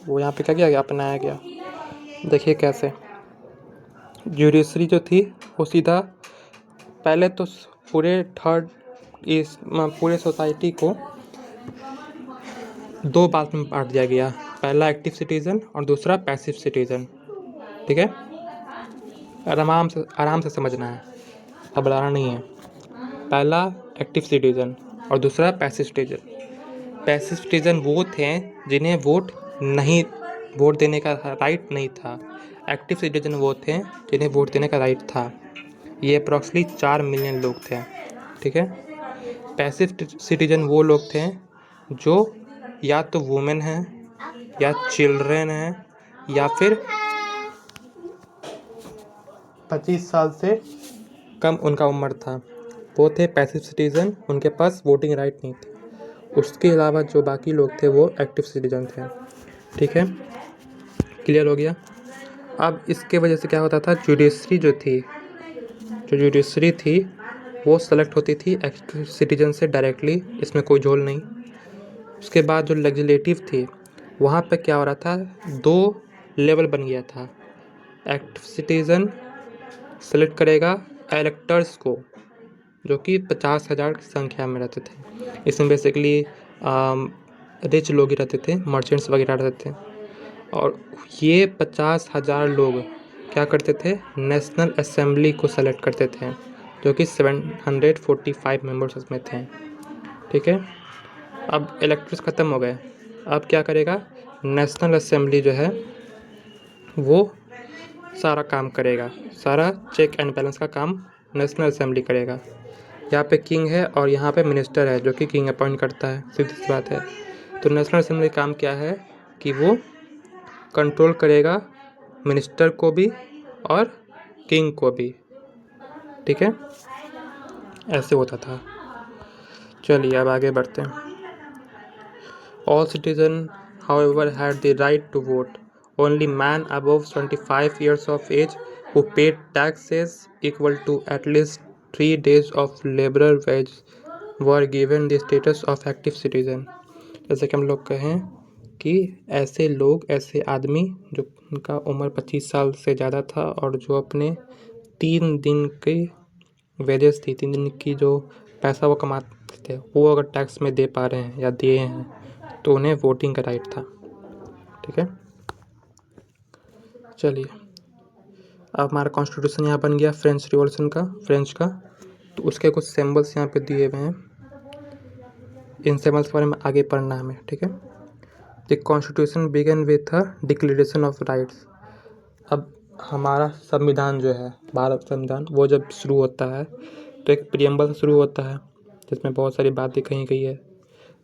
वो यहाँ पे क्या किया गया, अपनाया गया। देखिए कैसे। जुडिशरी जो थी वो सीधा, पहले तो पूरे सोसाइटी को 2 बात में बांट दिया गया। पहला एक्टिव सिटीज़न और दूसरा पैसिव सिटीज़न। ठीक है, आराम से समझना है, घबराना नहीं है। पहला एक्टिव सिटीज़न और दूसरा पैसिव सिटीज़न। पैसिव सिटीज़न वो थे जिन्हें वोट देने का राइट नहीं था। एक्टिव सिटीज़न वो थे जिन्हें वोट देने का राइट था। ये अप्रॉक्सीमेटली 4 मिलियन लोग थे। ठीक है। पैसिव सिटीज़न वो लोग थे जो या तो वुमेन हैं या चिल्ड्रेन हैं या फिर 25 साल से कम उनका उम्र था, वो थे पैसिव सिटीज़न, उनके पास वोटिंग राइट नहीं थी। उसके अलावा जो बाकी लोग थे वो एक्टिव सिटीज़न थे। ठीक है, क्लियर हो गया। अब इसके वजह से क्या होता था, जुडिशरी थी वो सेलेक्ट होती थी एक्टिव सिटीज़न से डायरेक्टली, इसमें कोई झोल नहीं। उसके बाद जो लेजिस्लेटिव थी वहाँ पे क्या हो रहा था, 2 लेवल बन गया था। एक्टिव सिटीज़न सेलेक्ट करेगा इलेक्टर्स को जो कि 50,000 की संख्या में रहते थे। इसमें बेसिकली रिच लोग ही रहते थे, मर्चेंट्स वगैरह रहते थे। और ये 50,000 लोग क्या करते थे, नेशनल असेंबली को सेलेक्ट करते थे जो कि 745 मेंबर्स उसमें थे। ठीक है, अब इलेक्टर्स ख़त्म हो गए। अब क्या करेगा, नेशनल असेंबली जो है वो सारा काम करेगा, सारा चेक एंड बैलेंस का काम नेशनल असेंबली करेगा। यहाँ पे किंग है और यहाँ पे मिनिस्टर है जो कि किंग अपॉइंट करता है, सीधी सी बात है। तो नेशनल असेंबली काम क्या है कि वो कंट्रोल करेगा मिनिस्टर को भी और किंग को भी। ठीक है, ऐसे होता था। चलिए अब आगे बढ़ते हैं। All citizens, however, had the right to vote. Only men above 25 years of age who paid taxes equal to at least 3 days of laborer wage were given the status of active citizen. जैसे कि हम लोग कहें कि ऐसे लोग, ऐसे आदमी जो उनका उम्र 25 साल से ज़्यादा था और जो अपने 3 दिन की वेजेस थी, 3 दिन की जो पैसा वो कमाते थे, वो अगर टैक्स में दे पा रहे हैं या दिए हैं तो उन्हें वोटिंग का राइट था। ठीक है, चलिए अब हमारा कॉन्स्टिट्यूशन यहाँ बन गया फ्रेंच रिवॉल्यूशन का, फ्रेंच का। तो उसके कुछ सिंबल्स यहाँ पे दिए हुए हैं, इन सिंबल्स के बारे में आगे पढ़ना है हमें। ठीक है, the constitution began with a declaration of rights. अब हमारा संविधान जो है, भारत संविधान, वो जब शुरू होता है तो एक प्रियम्बल से शुरू होता है जिसमें बहुत सारी बातें कही गई है।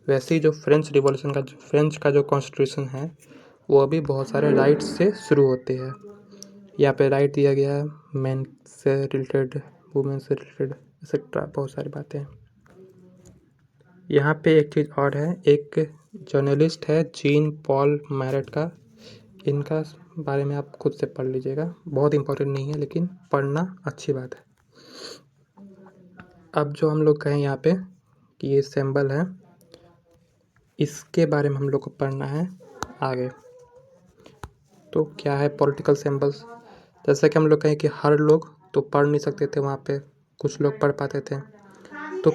वैसे ही जो फ्रेंच रिवॉल्यूशन का, फ्रेंच का जो कॉन्स्टिट्यूशन है वो अभी बहुत सारे राइट्स से शुरू होते हैं। यहाँ पे राइट दिया गया है मैन से रिलेटेड, वुमेन से रिलेटेड, एक्सेट्रा, बहुत सारी बातें हैं। यहाँ पे एक चीज़ और है, एक जर्नलिस्ट है जीन पॉल मैरेट का, इनका बारे में आप खुद से पढ़ लीजिएगा, बहुत इंपॉर्टेंट नहीं है लेकिन पढ़ना अच्छी बात है। अब जो हम लोग कहें यहाँ पे कि ये सिंबल है, इसके बारे में हम लोग को पढ़ना है आगे। तो क्या है पॉलिटिकल सिंबल्स? जैसा कि हम लोग कहें कि हर लोग तो पढ़ नहीं सकते थे वहाँ पे, कुछ लोग पढ़ पाते थे। तो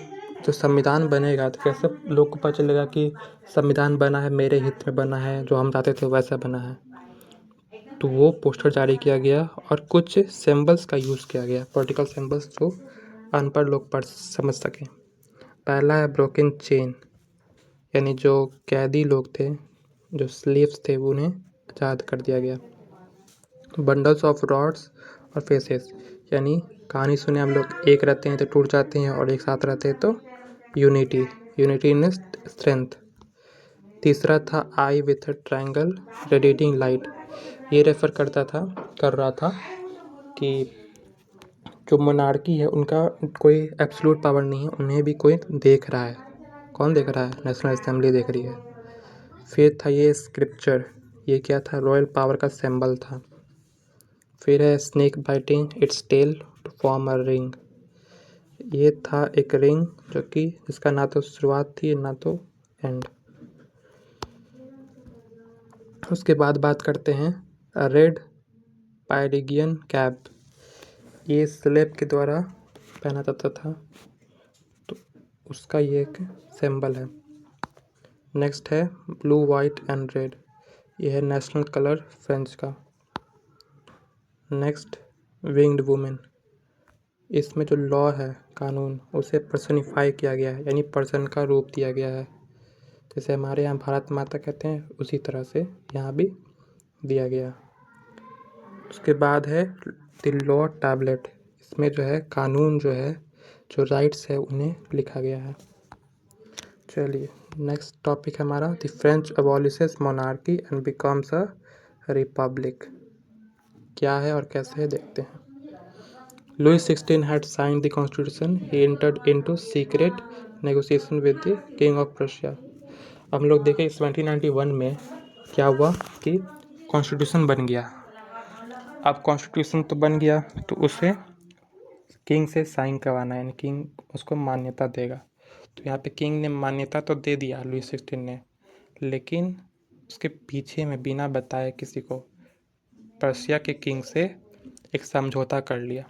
जो संविधान बनेगा तो कैसे लोग को पता चलेगा कि संविधान बना है मेरे हित में बना है, जो हम चाहते थे वैसा बना है? तो वो पोस्टर जारी किया गया और कुछ सिंबल्स का यूज़ किया गया, पॉलिटिकल सिंबल्स जो अनपढ़ लोग पढ़ समझ सकें। पहला है ब्रोकन चेन, यानी जो कैदी लोग थे, जो स्लेव्स थे, उन्हें आज़ाद कर दिया गया। बंडल्स ऑफ रॉड्स और फेसेस, यानी कहानी सुने हम लोग, एक रहते हैं तो टूट जाते हैं और एक साथ रहते हैं तो यूनिटी, यूनिटी इन स्ट्रेंथ। तीसरा था आई with a triangle radiating light, ये रेफर कर रहा था कि जो मोनार्की है उनका कोई एब्सोल्यूट पावर नहीं है, उन्हें भी कोई देख रहा है। कौन देख रहा है? नेशनल असेंबली देख रही है। फिर था ये स्क्रिप्चर, ये क्या था? रॉयल पावर का सिंबल था। फिर है snake biting its tail to form a ring, ये था एक रिंग जो कि जिसका ना तो शुरुआत थी ना तो एंड। उसके बाद बात करते हैं रेड पायरिगियन कैप, ये स्लेब के द्वारा पहना जाता था, तो उसका ये एक सिंबल है। नेक्स्ट है ब्लू वाइट एंड रेड, ये है नेशनल कलर फ्रेंच का। नेक्स्ट विंग्ड वुमेन, इसमें जो लॉ है, कानून, उसे पर्सनिफाई किया गया है, यानी पर्सन का रूप दिया गया है। जैसे हमारे यहाँ भारत माता कहते हैं, उसी तरह से यहाँ भी दिया गया। उसके बाद है द लॉ टैबलेट, इसमें जो है कानून जो है, जो राइट्स है, उन्हें लिखा गया है। चलिए नेक्स्ट टॉपिक है हमारा the French अबॉलिशेस monarchy and becomes a republic, क्या है और कैसे है देखते हैं। Louis XVI had signed the constitution. He entered into secret negotiation with the King of Prussia. हम लोग देखें 1791 में क्या हुआ कि कॉन्स्टिट्यूशन बन गया। अब कॉन्स्टिट्यूशन तो बन गया तो उसे किंग से साइन करवाना है, यानी किंग उसको मान्यता देगा। तो यहाँ पे किंग ने मान्यता तो दे दिया लुई 16 ने, लेकिन उसके पीछे में बिना बताए किसी को पर्शिया के किंग से एक समझौता कर लिया।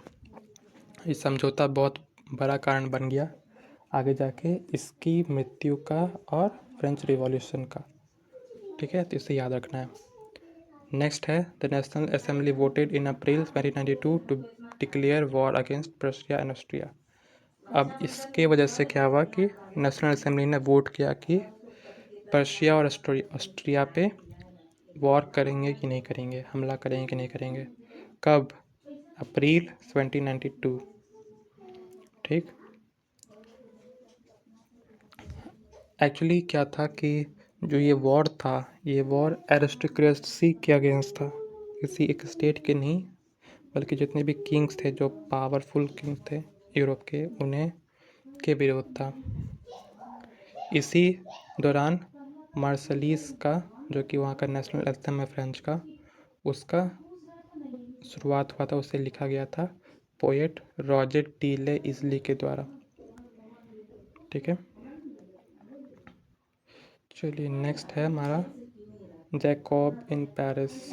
ये समझौता बहुत बड़ा कारण बन गया आगे जाके इसकी मृत्यु का और फ्रेंच रिवॉल्यूशन का। ठीक है, तो इसे याद रखना है। नेक्स्ट है the national assembly voted in April 1992 to declare war against Prussia and Austria. अब इसके वजह से क्या हुआ कि नेशनल असेंबली ने वोट किया कि पर्शिया और ऑस्ट्रिया पे वॉर करेंगे कि नहीं करेंगे, हमला करेंगे कि नहीं करेंगे। कब? अप्रैल 1792। ठीक, एक्चुअली क्या था कि जो ये वॉर था, ये वॉर एरिस्टोक्रेसी के अगेंस्ट था, किसी एक स्टेट के नहीं, बल्कि जितने भी किंग्स थे, जो पावरफुल किंग्स थे यूरोप के, उन्हें के विरोध था। इसी दौरान मार्शलीज का, जो कि वहाँ का नेशनल एंथम है फ्रेंच का, उसका शुरुआत हुआ था, उसे लिखा गया था पोएट रॉजर डी ले इजली के द्वारा। ठीक है, चलिए नेक्स्ट है हमारा जैकॉब इन पेरिस।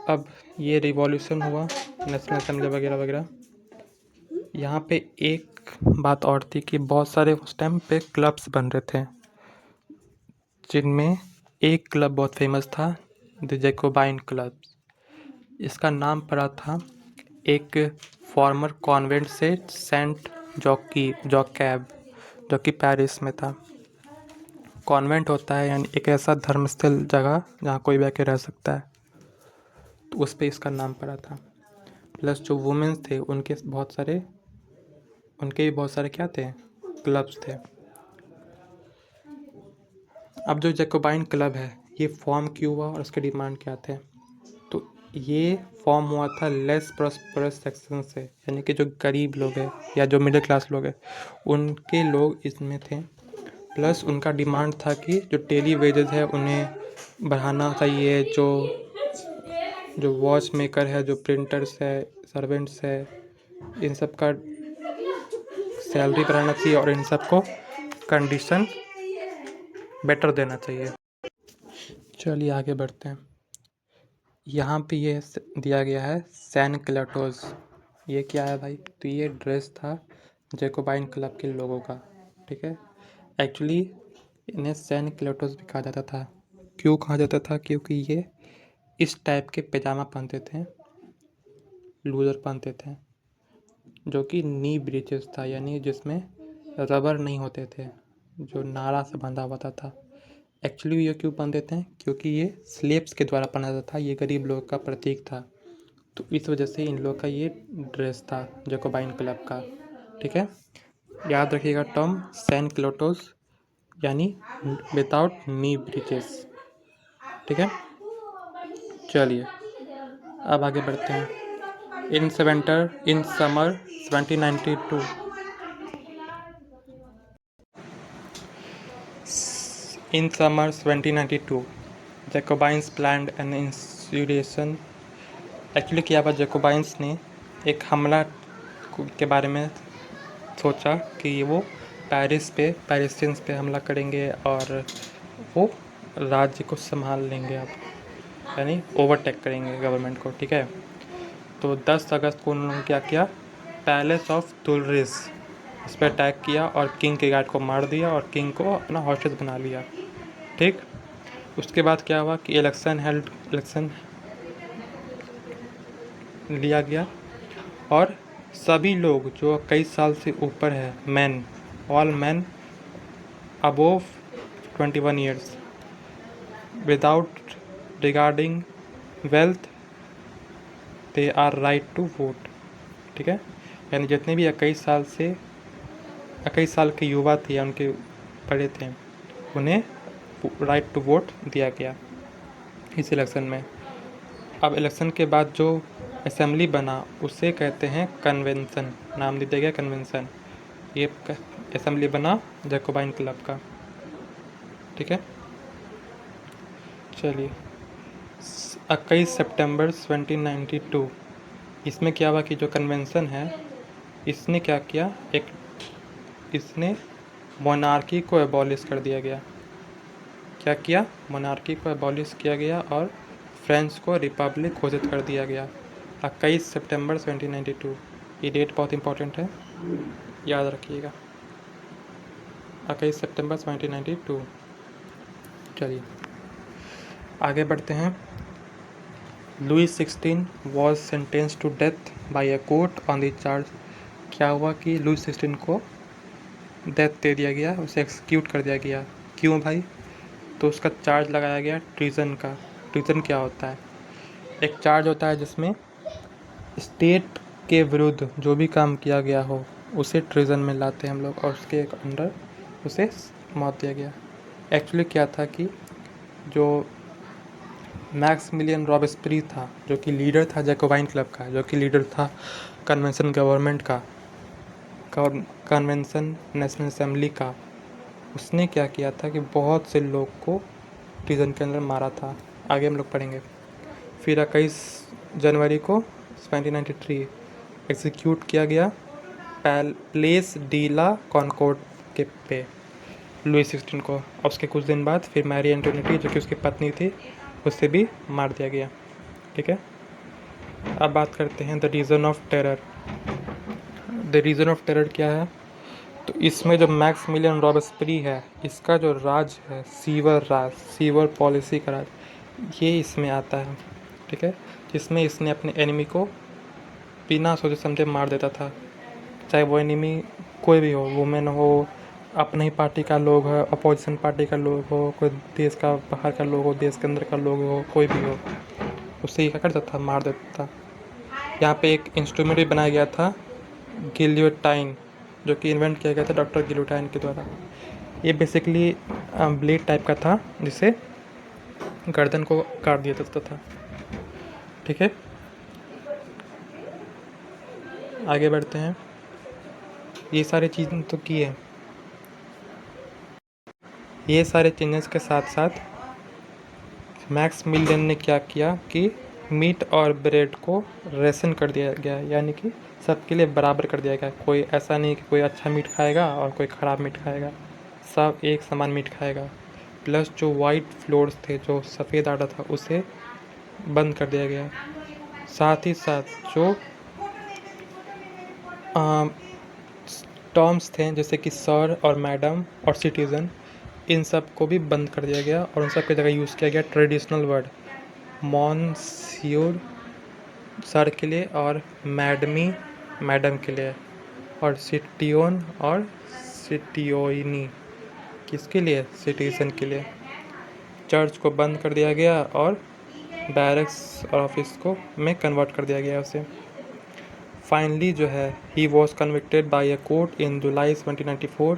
अब ये रिवॉल्यूशन हुआ, नेशनल असेंबली वगैरह वगैरह। यहाँ पे एक बात और थी कि बहुत सारे उस टाइम पे क्लब्स बन रहे थे, जिनमें एक क्लब बहुत फेमस था, द जैकोबाइन क्लब। इसका नाम पड़ा था एक फॉर्मर कॉन्वेंट से, सेंट जॉकैब, जो कि पेरिस में था। कॉन्वेंट होता है यानी एक ऐसा धर्मस्थल जगह जहाँ कोई भी आके रह सकता है, तो उस पे इसका नाम पड़ा था। प्लस जो वुमेन्स थे उनके भी बहुत सारे क्या थे, क्लब्स थे। अब जो जैकोबाइन क्लब है ये फॉर्म क्यों हुआ और उसके डिमांड क्या थे, तो ये फॉर्म हुआ था लेस प्रॉस्परस सेक्शन से, यानी कि जो गरीब लोग हैं या जो मिडिल क्लास लोग हैं उनके लोग इसमें थे। प्लस उनका डिमांड था कि जो डेली वेजेस है उन्हें बढ़ाना चाहिए, जो वॉच मेकर है, जो प्रिंटर्स है, सर्वेंट्स है, इन सब का सैलरी बढ़ाना चाहिए और इन सबको कंडीशन बेटर देना चाहिए। चलिए आगे बढ़ते हैं। यहाँ पे ये दिया गया है सैन क्लेटोस। ये क्या है भाई, तो ये ड्रेस था जैकोबाइन क्लब के लोगों का। ठीक है, एक्चुअली इन्हें सैन क्लेटोस भी कहा जाता था। क्यों कहा जाता था, क्योंकि ये इस टाइप के पैजामा पहनते थे, लूज़र पहनते थे, जो कि नी ब्रीचेस था, यानी जिसमें रबर नहीं होते थे, जो नाड़ा से बंधा हुआ था। एक्चुअली ये क्यों पहनते थे, क्योंकि ये स्लेब्स के द्वारा पहना जाता था, ये गरीब लोग का प्रतीक था, तो इस वजह से इन लोग का ये ड्रेस था जैकोबाइन क्लब का। ठीक है, याद रखिएगा टर्म सैन क्लेटोस यानी विदाउट नी ब्रीचेस। ठीक है, चलिए अब आगे बढ़ते हैं। In summer 1792 In summer 1792, Jacobins planned an insurrection. Actually क्या हुआ, जैकोबाइंस ने एक हमला के बारे में सोचा कि वो पेरिसियंस पे हमला करेंगे और वो राज्य को संभाल लेंगे, अब यानी ओवरटेक करेंगे गवर्नमेंट को। ठीक है, तो 10 अगस्त को उन्होंने क्या किया, पैलेस ऑफ तुलरिस इस पर अटैक किया और किंग के गार्ड को मार दिया और किंग को अपना हॉस्टेज बना लिया। ठीक, उसके बाद क्या हुआ कि इलेक्शन लिया गया और सभी लोग जो 21 साल से ऊपर है, all man above 21 years without regarding wealth they are right to vote. ठीक है, यानी जितने भी 21 साल के युवा थे या उनके बड़े थे, उन्हें राइट टू वोट दिया गया इस इलेक्शन में। अब इलेक्शन के बाद जो असेंबली बना उसे कहते हैं कन्वेंशन, नाम दे दिया गया कन्वेंशन। ये असेंबली बना जैकोबाइन क्लब का। ठीक है, चलिए 21 सितंबर 1792 इसमें क्या हुआ कि जो कन्वेंशन है इसने क्या किया, इसने मोनार्की को एबॉलिश कर दिया गया। क्या किया, मोनार्की को एबॉलिश किया गया और फ्रेंच को रिपब्लिक घोषित कर दिया गया 21 सितंबर 1792। ये डेट बहुत इंपॉर्टेंट है, याद रखिएगा, 21 सितंबर 1792। चलिए आगे बढ़ते हैं। Louis 16 was sentence to death by a court on the charge. क्या हुआ कि लुई 16 को डेथ दे दिया गया, उसे एक्सिक्यूट कर दिया गया। क्यों भाई, तो उसका चार्ज लगाया गया ट्रीजन का। ट्रीजन क्या होता है, एक चार्ज होता है जिसमें स्टेट के विरुद्ध जो भी काम किया गया हो उसे ट्रीजन में लाते हैं हम लोग, और उसके अंडर उसे मौत दिया गया। एक्चुअली क्या था कि जो मैक्सिमिलियन रॉबेस्पियरी था, जो कि लीडर था जैकोबाइन क्लब का, जो कि लीडर था कन्वेंशन गवर्नमेंट का, कन्वेंशन नेशनल असेंबली का, उसने क्या किया था कि बहुत से लोग को प्रिजन के अंदर मारा था। आगे हम लोग पढ़ेंगे। फिर 21 जनवरी को 1793 एग्जीक्यूट किया गया प्लेस डीला कॉनकॉर्ड के पे लुई 16 को। और उसके कुछ दिन बाद फिर मैरी एंटोनिटी जो कि उसकी पत्नी थी उससे भी मार दिया गया। ठीक है, अब बात करते हैं the reason of terror. The reason of terror क्या है? तो इसमें जो मैक्सिमिलियन रॉबेस्पियरी है, इसका जो राज है, सीवर पॉलिसी का राज, ये इसमें आता है। ठीक है, जिसमें इसने अपने एनिमी को बिना सोचे समझे मार देता था, चाहे वो एनिमी कोई भी हो, वुमेन हो, अपने ही पार्टी का लोग है, अपोजिशन पार्टी का लोग हो, कोई देश का बाहर का लोग हो, देश के अंदर का लोग हो, कोई भी हो, उससे क्या करता था, मार देता था। यहाँ पे एक इंस्ट्रूमेंट भी बनाया गया था, गिलियोटाइन, जो कि इन्वेंट किया गया था डॉक्टर गिलियोटाइन के द्वारा। ये बेसिकली ब्लेड टाइप का था जिससे गर्दन को काट दिया जाता था। ठीक है, आगे बढ़ते हैं। ये सारे चीज़ें तो की है, ये सारे चेंजेस के साथ साथ मैक्सिमिलियन ने क्या किया कि मीट और ब्रेड को रेशन कर दिया गया, यानी कि सबके लिए बराबर कर दिया गया। कोई ऐसा नहीं कि कोई अच्छा मीट खाएगा और कोई ख़राब मीट खाएगा, सब एक समान मीट खाएगा। प्लस जो वाइट फ्लोर्स थे, जो सफ़ेद आटा था, उसे बंद कर दिया गया। साथ ही साथ जो टर्म्स थे जैसे कि सर और मैडम और सिटीज़न, इन सब को भी बंद कर दिया गया और उन सब की जगह यूज़ किया गया ट्रेडिशनल वर्ड मॉन्सियोर सर के लिए और मैडमी मैडम के लिए, और सिटियोन और सिटियोइनी किसके लिए, सिटीज़न के लिए। चर्च को बंद कर दिया गया और बैरक्स और ऑफिस को में कन्वर्ट कर दिया गया उसे। फाइनली जो है, he was convicted by a court in July 1794,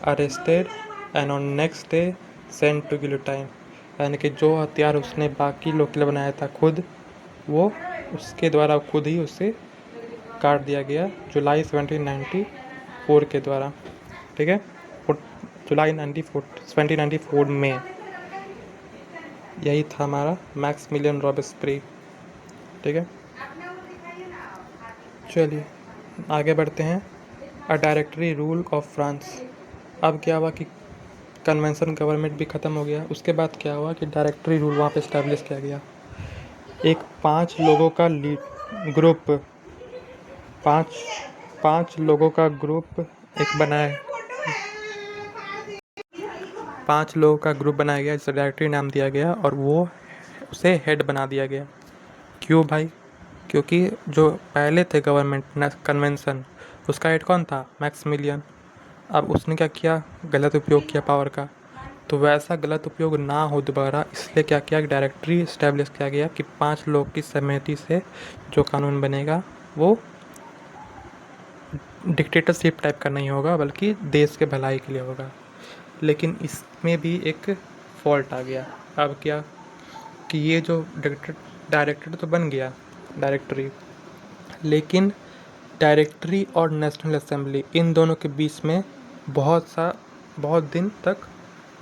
arrested and on next day sent to guillotine. यानी कि जो हथियार उसने बाकी लोग के लिए बनाया था खुद, वो उसके द्वारा खुद ही उसे काट दिया गया जुलाई 1794 के द्वारा। ठीक है, जुलाई 1794 में। यही था हमारा मैक्सिमिलियन रॉबेस्पियरी। ठीक है, चलिए आगे बढ़ते हैं। A directory rule of France. अब क्या हुआ कि कन्वेंशन गवर्नमेंट भी ख़त्म हो गया। उसके बाद क्या हुआ कि डायरेक्टरी रूल वहाँ पे इस्टेब्लिश किया गया। एक 5 लोगों का ग्रुप, पाँच लोगों का ग्रुप एक बनाया 5 लोगों का ग्रुप बनाया गया जिसे डायरेक्टरी नाम दिया गया और वो उसे हेड बना दिया गया। क्यों भाई? क्योंकि जो पहले थे गवर्नमेंट कन्वेंशन, उसका हेड कौन था? मैक्सिमिलियन। अब उसने क्या किया, गलत उपयोग किया पावर का। तो वैसा गलत उपयोग ना हो दोबारा, इसलिए क्या किया, डायरेक्टरी इस्टेब्लिश किया गया कि 5 लोग की सहमति से जो कानून बनेगा वो डिक्टेटरशिप टाइप का नहीं होगा, बल्कि देश के भलाई के लिए होगा। लेकिन इसमें भी एक फॉल्ट आ गया। अब क्या कि ये जो डायरेक्टर तो बन गया डायरेक्टरी, लेकिन डायरेक्टरी और नेशनल असेंबली, इन दोनों के बीच में बहुत दिन तक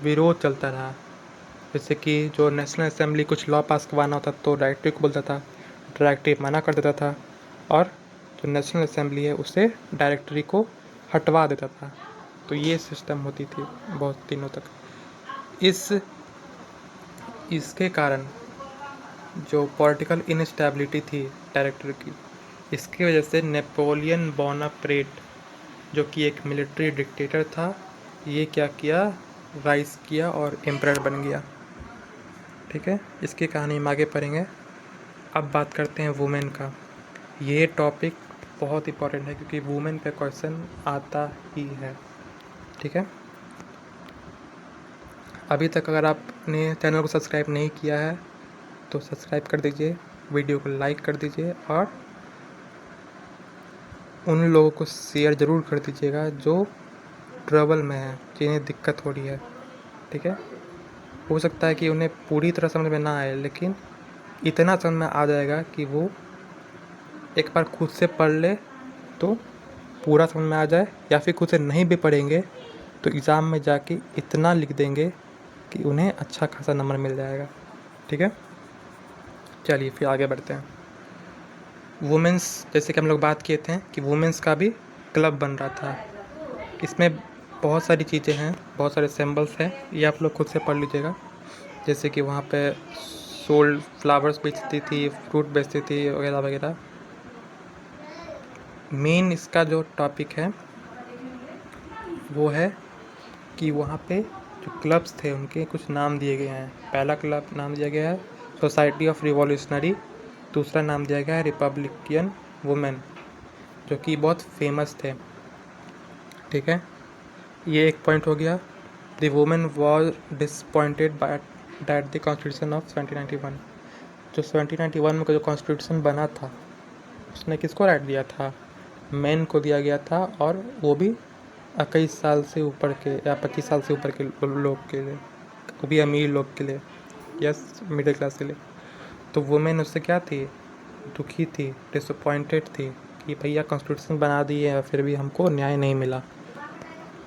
विरोध चलता रहा। जैसे कि जो नेशनल असेंबली कुछ लॉ पास करवाना होता तो डायरेक्टरी को बोलता था, डायरेक्टरी मना कर देता था, और जो नेशनल असेंबली है उसे डायरेक्टरी को हटवा देता था। तो ये सिस्टम होती थी बहुत दिनों तक। इसके कारण जो पॉलिटिकल इनस्टेबिलिटी थी डायरेक्टर की, इसकी वजह से नेपोलियन बोनापार्ट, जो कि एक मिलिट्री डिक्टेटर था, ये क्या किया, राइज किया और एम्परर बन गया। ठीक है, इसकी कहानी हम आगे पढ़ेंगे। अब बात करते हैं वुमेन का। ये टॉपिक बहुत इंपॉर्टेंट है क्योंकि वुमेन पे क्वेश्चन आता ही है। ठीक है, अभी तक अगर आपने चैनल को सब्सक्राइब नहीं किया है तो सब्सक्राइब कर दीजिए, वीडियो को लाइक कर दीजिए और उन लोगों को शेयर ज़रूर कर दीजिएगा जो ट्रबल में है, जिन्हें दिक्कत हो रही है। ठीक है, हो सकता है कि उन्हें पूरी तरह समझ में ना आए, लेकिन इतना समझ में आ जाएगा कि वो एक बार खुद से पढ़ ले तो पूरा समझ में आ जाए, या फिर खुद से नहीं भी पढ़ेंगे तो एग्ज़ाम में जाके इतना लिख देंगे कि उन्हें अच्छा खासा नंबर मिल जाएगा। ठीक है, चलिए फिर आगे बढ़ते हैं। वुमेंस, जैसे कि हम लोग बात किए थे कि वुमेंस का भी क्लब बन रहा था। इसमें बहुत सारी चीज़ें हैं, बहुत सारे सिंबल्स हैं, ये आप लोग खुद से पढ़ लीजिएगा। जैसे कि वहाँ पे सोल्ड फ्लावर्स बेचती थी, फ्रूट बेचती थी वगैरह वगैरह। मेन इसका जो टॉपिक है वो है कि वहाँ पे जो क्लब्स थे उनके कुछ नाम दिए गए हैं। पहला क्लब नाम दिया गया है सोसाइटी ऑफ रिवॉल्यूशनरी, दूसरा नाम दिया गया है रिपब्लिकन वुमेन, जो कि बहुत फेमस थे। ठीक है, ये एक पॉइंट हो गया। The women was disappointed by that the constitution of 1791, जो 1791 में जो कॉन्स्टिट्यूशन बना था उसने किसको राइट दिया था? मेन को दिया गया था, और वो भी 21 साल से ऊपर के या 25 साल से ऊपर के लोग के लिए, वो भी अमीर लोग के लिए, यस मिडिल क्लास के लिए। तो वुमेन उससे क्या थी? दुखी थी, डिसअपॉइंटेड थी कि भैया कॉन्स्टिट्यूशन बना दिए हैं फिर भी हमको न्याय नहीं मिला।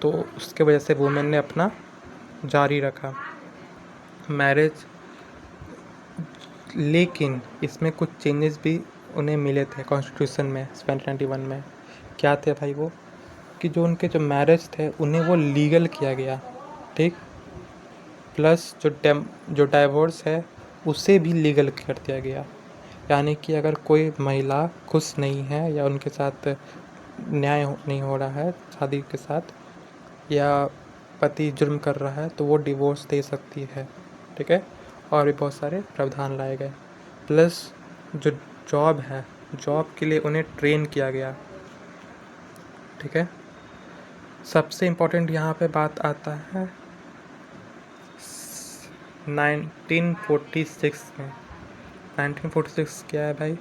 तो उसके वजह से वुमेन ने अपना जारी रखा मैरिज। लेकिन इसमें कुछ चेंजेस भी उन्हें मिले थे कॉन्स्टिट्यूशन में 1791 में। क्या थे भाई वो? कि जो उनके जो मैरिज थे उन्हें वो लीगल किया गया। ठीक, प्लस जो डाइवोर्स है उसे भी लीगल कर दिया गया। यानी कि अगर कोई महिला खुश नहीं है या उनके साथ न्याय नहीं हो रहा है शादी के साथ, या पति जुर्म कर रहा है, तो वो डिवोर्स दे सकती है। ठीक है, और भी बहुत सारे प्रावधान लाए गए। प्लस जो जॉब है, जॉब के लिए उन्हें ट्रेन किया गया। ठीक है, सबसे इम्पोर्टेंट यहाँ पे बात आता है 1946 में। 1946 क्या है भाई?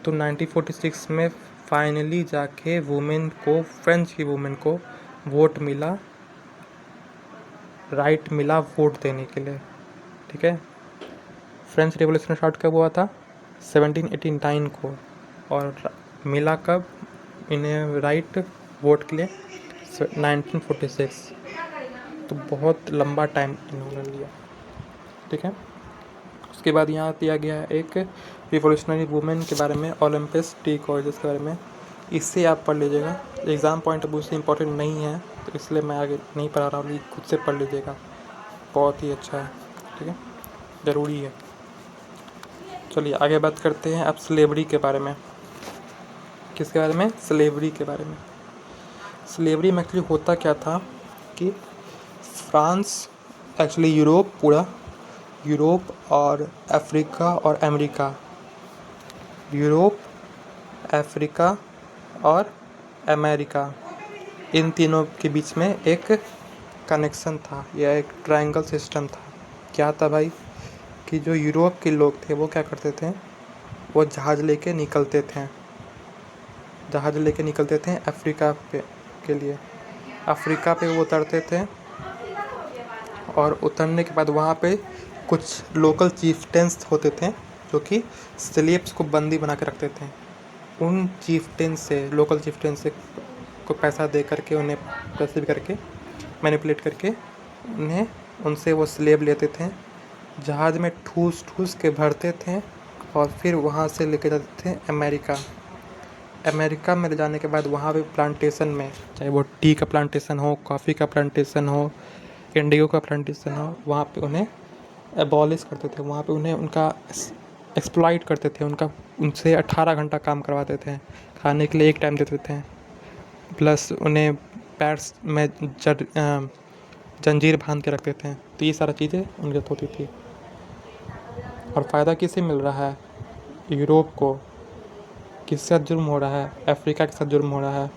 तो 1946 में फाइनली जाके वुमेन को, फ्रेंच की वुमेन को वोट मिला, राइट मिला वोट देने के लिए। ठीक है, फ्रेंच रिवॉल्यूशन स्टार्ट कब हुआ था? 1789 को, और मिला कब इन्हें राइट वोट के लिए? 1946। तो बहुत लंबा टाइम इन्होंने लिया। ठीक है, उसके बाद यहाँ दिया गया है एक रिवॉल्यूशनरी वुमेन के बारे में, ओलंपस टी कॉलेज के बारे में। इससे आप पढ़ लीजिएगा, एग्ज़ाम पॉइंट ऑफ व्यू से इम्पोर्टेंट नहीं है तो इसलिए मैं आगे नहीं पढ़ा रहा हूँ, खुद से पढ़ लीजिएगा, बहुत ही अच्छा है। ठीक है, ज़रूरी है। चलिए आगे बात करते हैं अब स्लेवरी के बारे में। किसके बारे में? स्लेवरी के बारे में। स्लेवरी में एक्चुअली होता क्या था कि फ्रांस, एक्चुअली यूरोप, पूरा यूरोप और अफ्रीका और अमेरिका, यूरोप, अफ्रीका और अमेरिका, इन तीनों के बीच में एक कनेक्शन था या एक ट्रायंगल सिस्टम था। क्या था भाई? कि जो यूरोप के लोग थे वो क्या करते थे? वो जहाज़ लेके निकलते थे अफ्रीका पे के लिए। अफ्रीका पे वो उतरते थे, और उतरने के बाद वहाँ पे कुछ लोकल चीफ्टेंस होते थे जो कि स्लेव्स को बंदी बना के रखते थे। उन चीफ्टेंस से, लोकल चीफ्टेंस से को पैसा दे करके, उन्हें पैसे करके मैनिपुलेट करके उन्हें, उनसे वो स्लेव लेते थे, जहाज़ में ठूस ठूस के भरते थे, और फिर वहाँ से लेके जाते थे अमेरिका में ले जाने के बाद वहाँ पे प्लांटेशन में, चाहे वो टी का प्लांटेशन हो, कॉफ़ी का प्लांटेशन हो, इंडिगो का प्लांटेशन हो, वहाँ पे उन्हें एबॉलिश करते थे। वहाँ पे उन्हें उनका एक्सप्लॉइट करते थे, उनसे 18 घंटा काम करवाते थे, खाने के लिए एक टाइम देते थे, प्लस उन्हें पैर में जंजीर बांध के रखते थे। तो ये सारा चीज़ें उनके साथ होती थी। और फ़ायदा किसे मिल रहा है? यूरोप को। किसके साथ जुर्म हो रहा है? अफ्रीका के साथ जुर्म हो रहा है।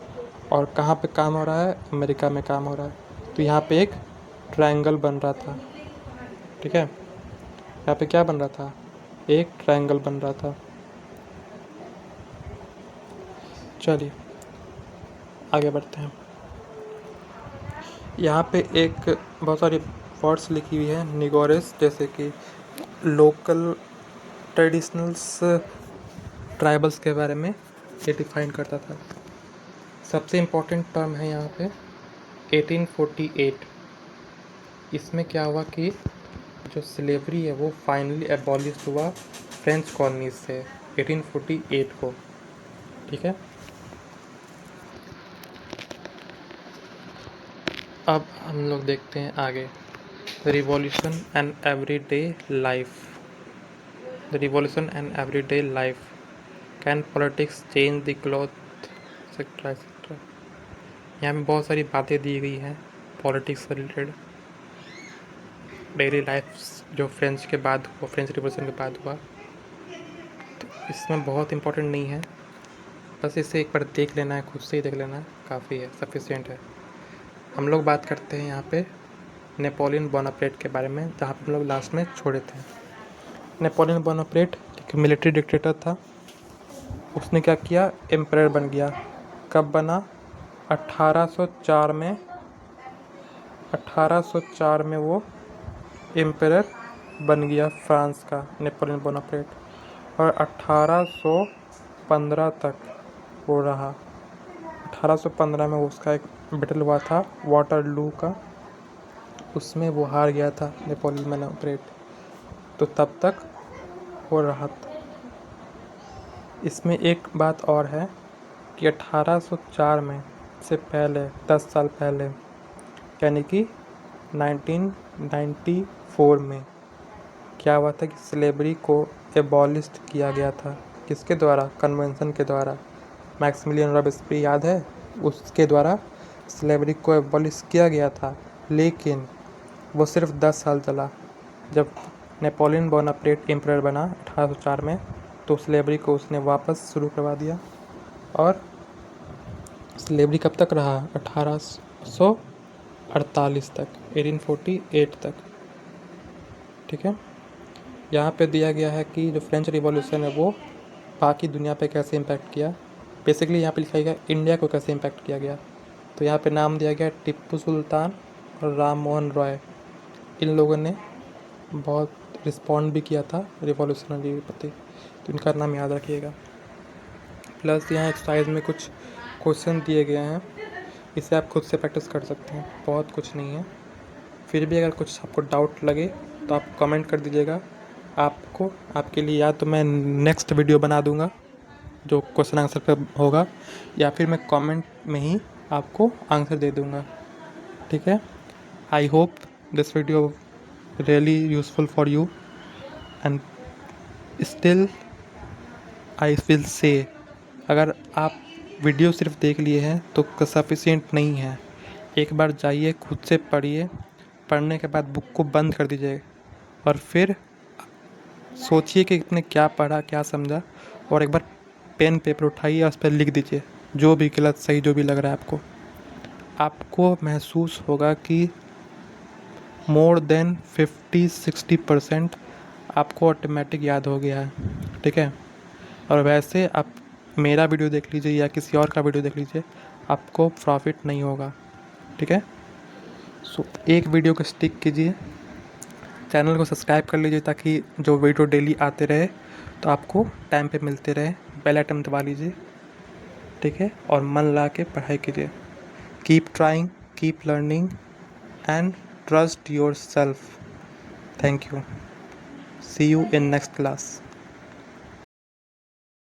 और कहाँ पे काम हो रहा है? अमेरिका में काम हो रहा है। तो यहाँ पे एक ट्रायंगल बन रहा था। ठीक है, यहाँ पे क्या बन रहा था? एक ट्रायंगल बन रहा था। चलिए आगे बढ़ते हैं। यहाँ पे एक बहुत सारी वर्ड्स लिखी हुई है निगोरेस, जैसे कि लोकल ट्रेडिशनल्स, ट्राइबल्स के बारे में ये डिफाइन करता था। सबसे इम्पोर्टेंट टर्म है यहाँ पे 1848 इसमें क्या हुआ कि जो स्लेवरी है वो फाइनली एबॉलिश हुआ फ्रेंच कॉलोनीज से 1848 को। ठीक है, अब हम लोग देखते हैं आगे। The revolution and everyday life. The revolution and everyday life. Can politics change the cloth, etcetera etcetera. यहाँ में बहुत सारी बातें दी गई हैं पॉलिटिक्स से रिलेटेड। डेली लाइफ जो फ्रेंच के बाद हुआ, फ्रेंच रिवॉल्यूशन के बाद हुआ, तो इसमें बहुत इम्पोर्टेंट नहीं है, बस इसे एक बार देख लेना है, खुद से ही देख लेना है, काफ़ी है, सफिशिएंट है। हम लोग बात करते हैं यहाँ पे नेपोलियन बोनापार्ट के बारे में, जहाँ पे हम लोग लास्ट में छोड़े थे। नेपोलियन बोनापार्ट एक मिलिट्री डिक्टेटर था। उसने क्या किया, एम्परर बन गया। कब बना, 1804 में। 1804 में वो एम्परर बन गया फ्रांस का, नेपोलियन बोनापार्ट। और 1815 तक वो रहा। 1815 में उसका एक बैटल हुआ था वाटरलू का, उसमें वो हार गया था नेपोलियन बोनापार्ट, तो तब तक हो रहा था। इसमें एक बात और है कि 1804 में से पहले 10 साल पहले, यानी कि 1994 में क्या हुआ था कि स्लेवरी को एबॉलिश किया गया था। किसके द्वारा, कन्वेंशन के द्वारा। मैक्सिमिलियन रॉबेस्पियर याद है, उसके द्वारा स्लेवरी को एबॉलिश किया गया था, लेकिन वो सिर्फ 10 साल चला। जब नेपोलियन बोनापार्ट एम्परर बना 1804 में, तो स्लेवरी को उसने वापस शुरू करवा दिया। और स्लेवरी कब तक रहा, 1848 तक, 1848 तक। ठीक है, यहाँ पे दिया गया है कि जो फ्रेंच रिवॉल्यूशन है वो बाकी दुनिया पे कैसे इम्पैक्ट किया। बेसिकली यहाँ पे लिखा गया इंडिया को कैसे इम्पैक्ट किया गया। तो यहाँ पे नाम दिया गया टिप्पू सुल्तान और राम मोहन रॉय। इन लोगों ने बहुत रिस्पॉन्ड भी किया था रिवॉल्यूशनरी के प्रति, तो इनका नाम याद रखिएगा। प्लस यहाँ एक्सरसाइज में कुछ क्वेश्चन दिए गए हैं, इसे आप खुद से प्रैक्टिस कर सकते हैं, बहुत कुछ नहीं है। फिर भी अगर कुछ आपको डाउट लगे तो आप कमेंट कर दीजिएगा। आपको, आपके लिए या तो मैं नेक्स्ट वीडियो बना दूंगा जो क्वेश्चन आंसर पे होगा, या फिर मैं कमेंट में ही आपको आंसर दे दूंगा। ठीक है, I hope this video really useful for you, and still I will say, अगर आप वीडियो सिर्फ देख लिए हैं तो सफिशिएंट नहीं है। एक बार जाइए, खुद से पढ़िए, पढ़ने के बाद बुक को बंद कर दीजिए और फिर सोचिए कि आपने क्या पढ़ा, क्या समझा, और एक बार पेन पेपर उठाइए और उस पर लिख दीजिए जो भी गलत सही जो भी लग रहा है आपको। आपको महसूस होगा कि मोर देन 50-60% आपको ऑटोमेटिक याद हो गया है। ठीक है, और वैसे आप मेरा वीडियो देख लीजिए या किसी और का वीडियो देख लीजिए, आपको प्रॉफिट नहीं होगा। ठीक है, सो एक वीडियो को स्टिक कीजिए, चैनल को सब्सक्राइब कर लीजिए ताकि जो वीडियो डेली आते रहे तो आपको टाइम पे मिलते रहे। बेल आइकन दबा लीजिए। ठीक है, और मन ला के पढ़ाई कीजिए। Keep trying, keep learning and trust yourself. Thank you, see you in next class.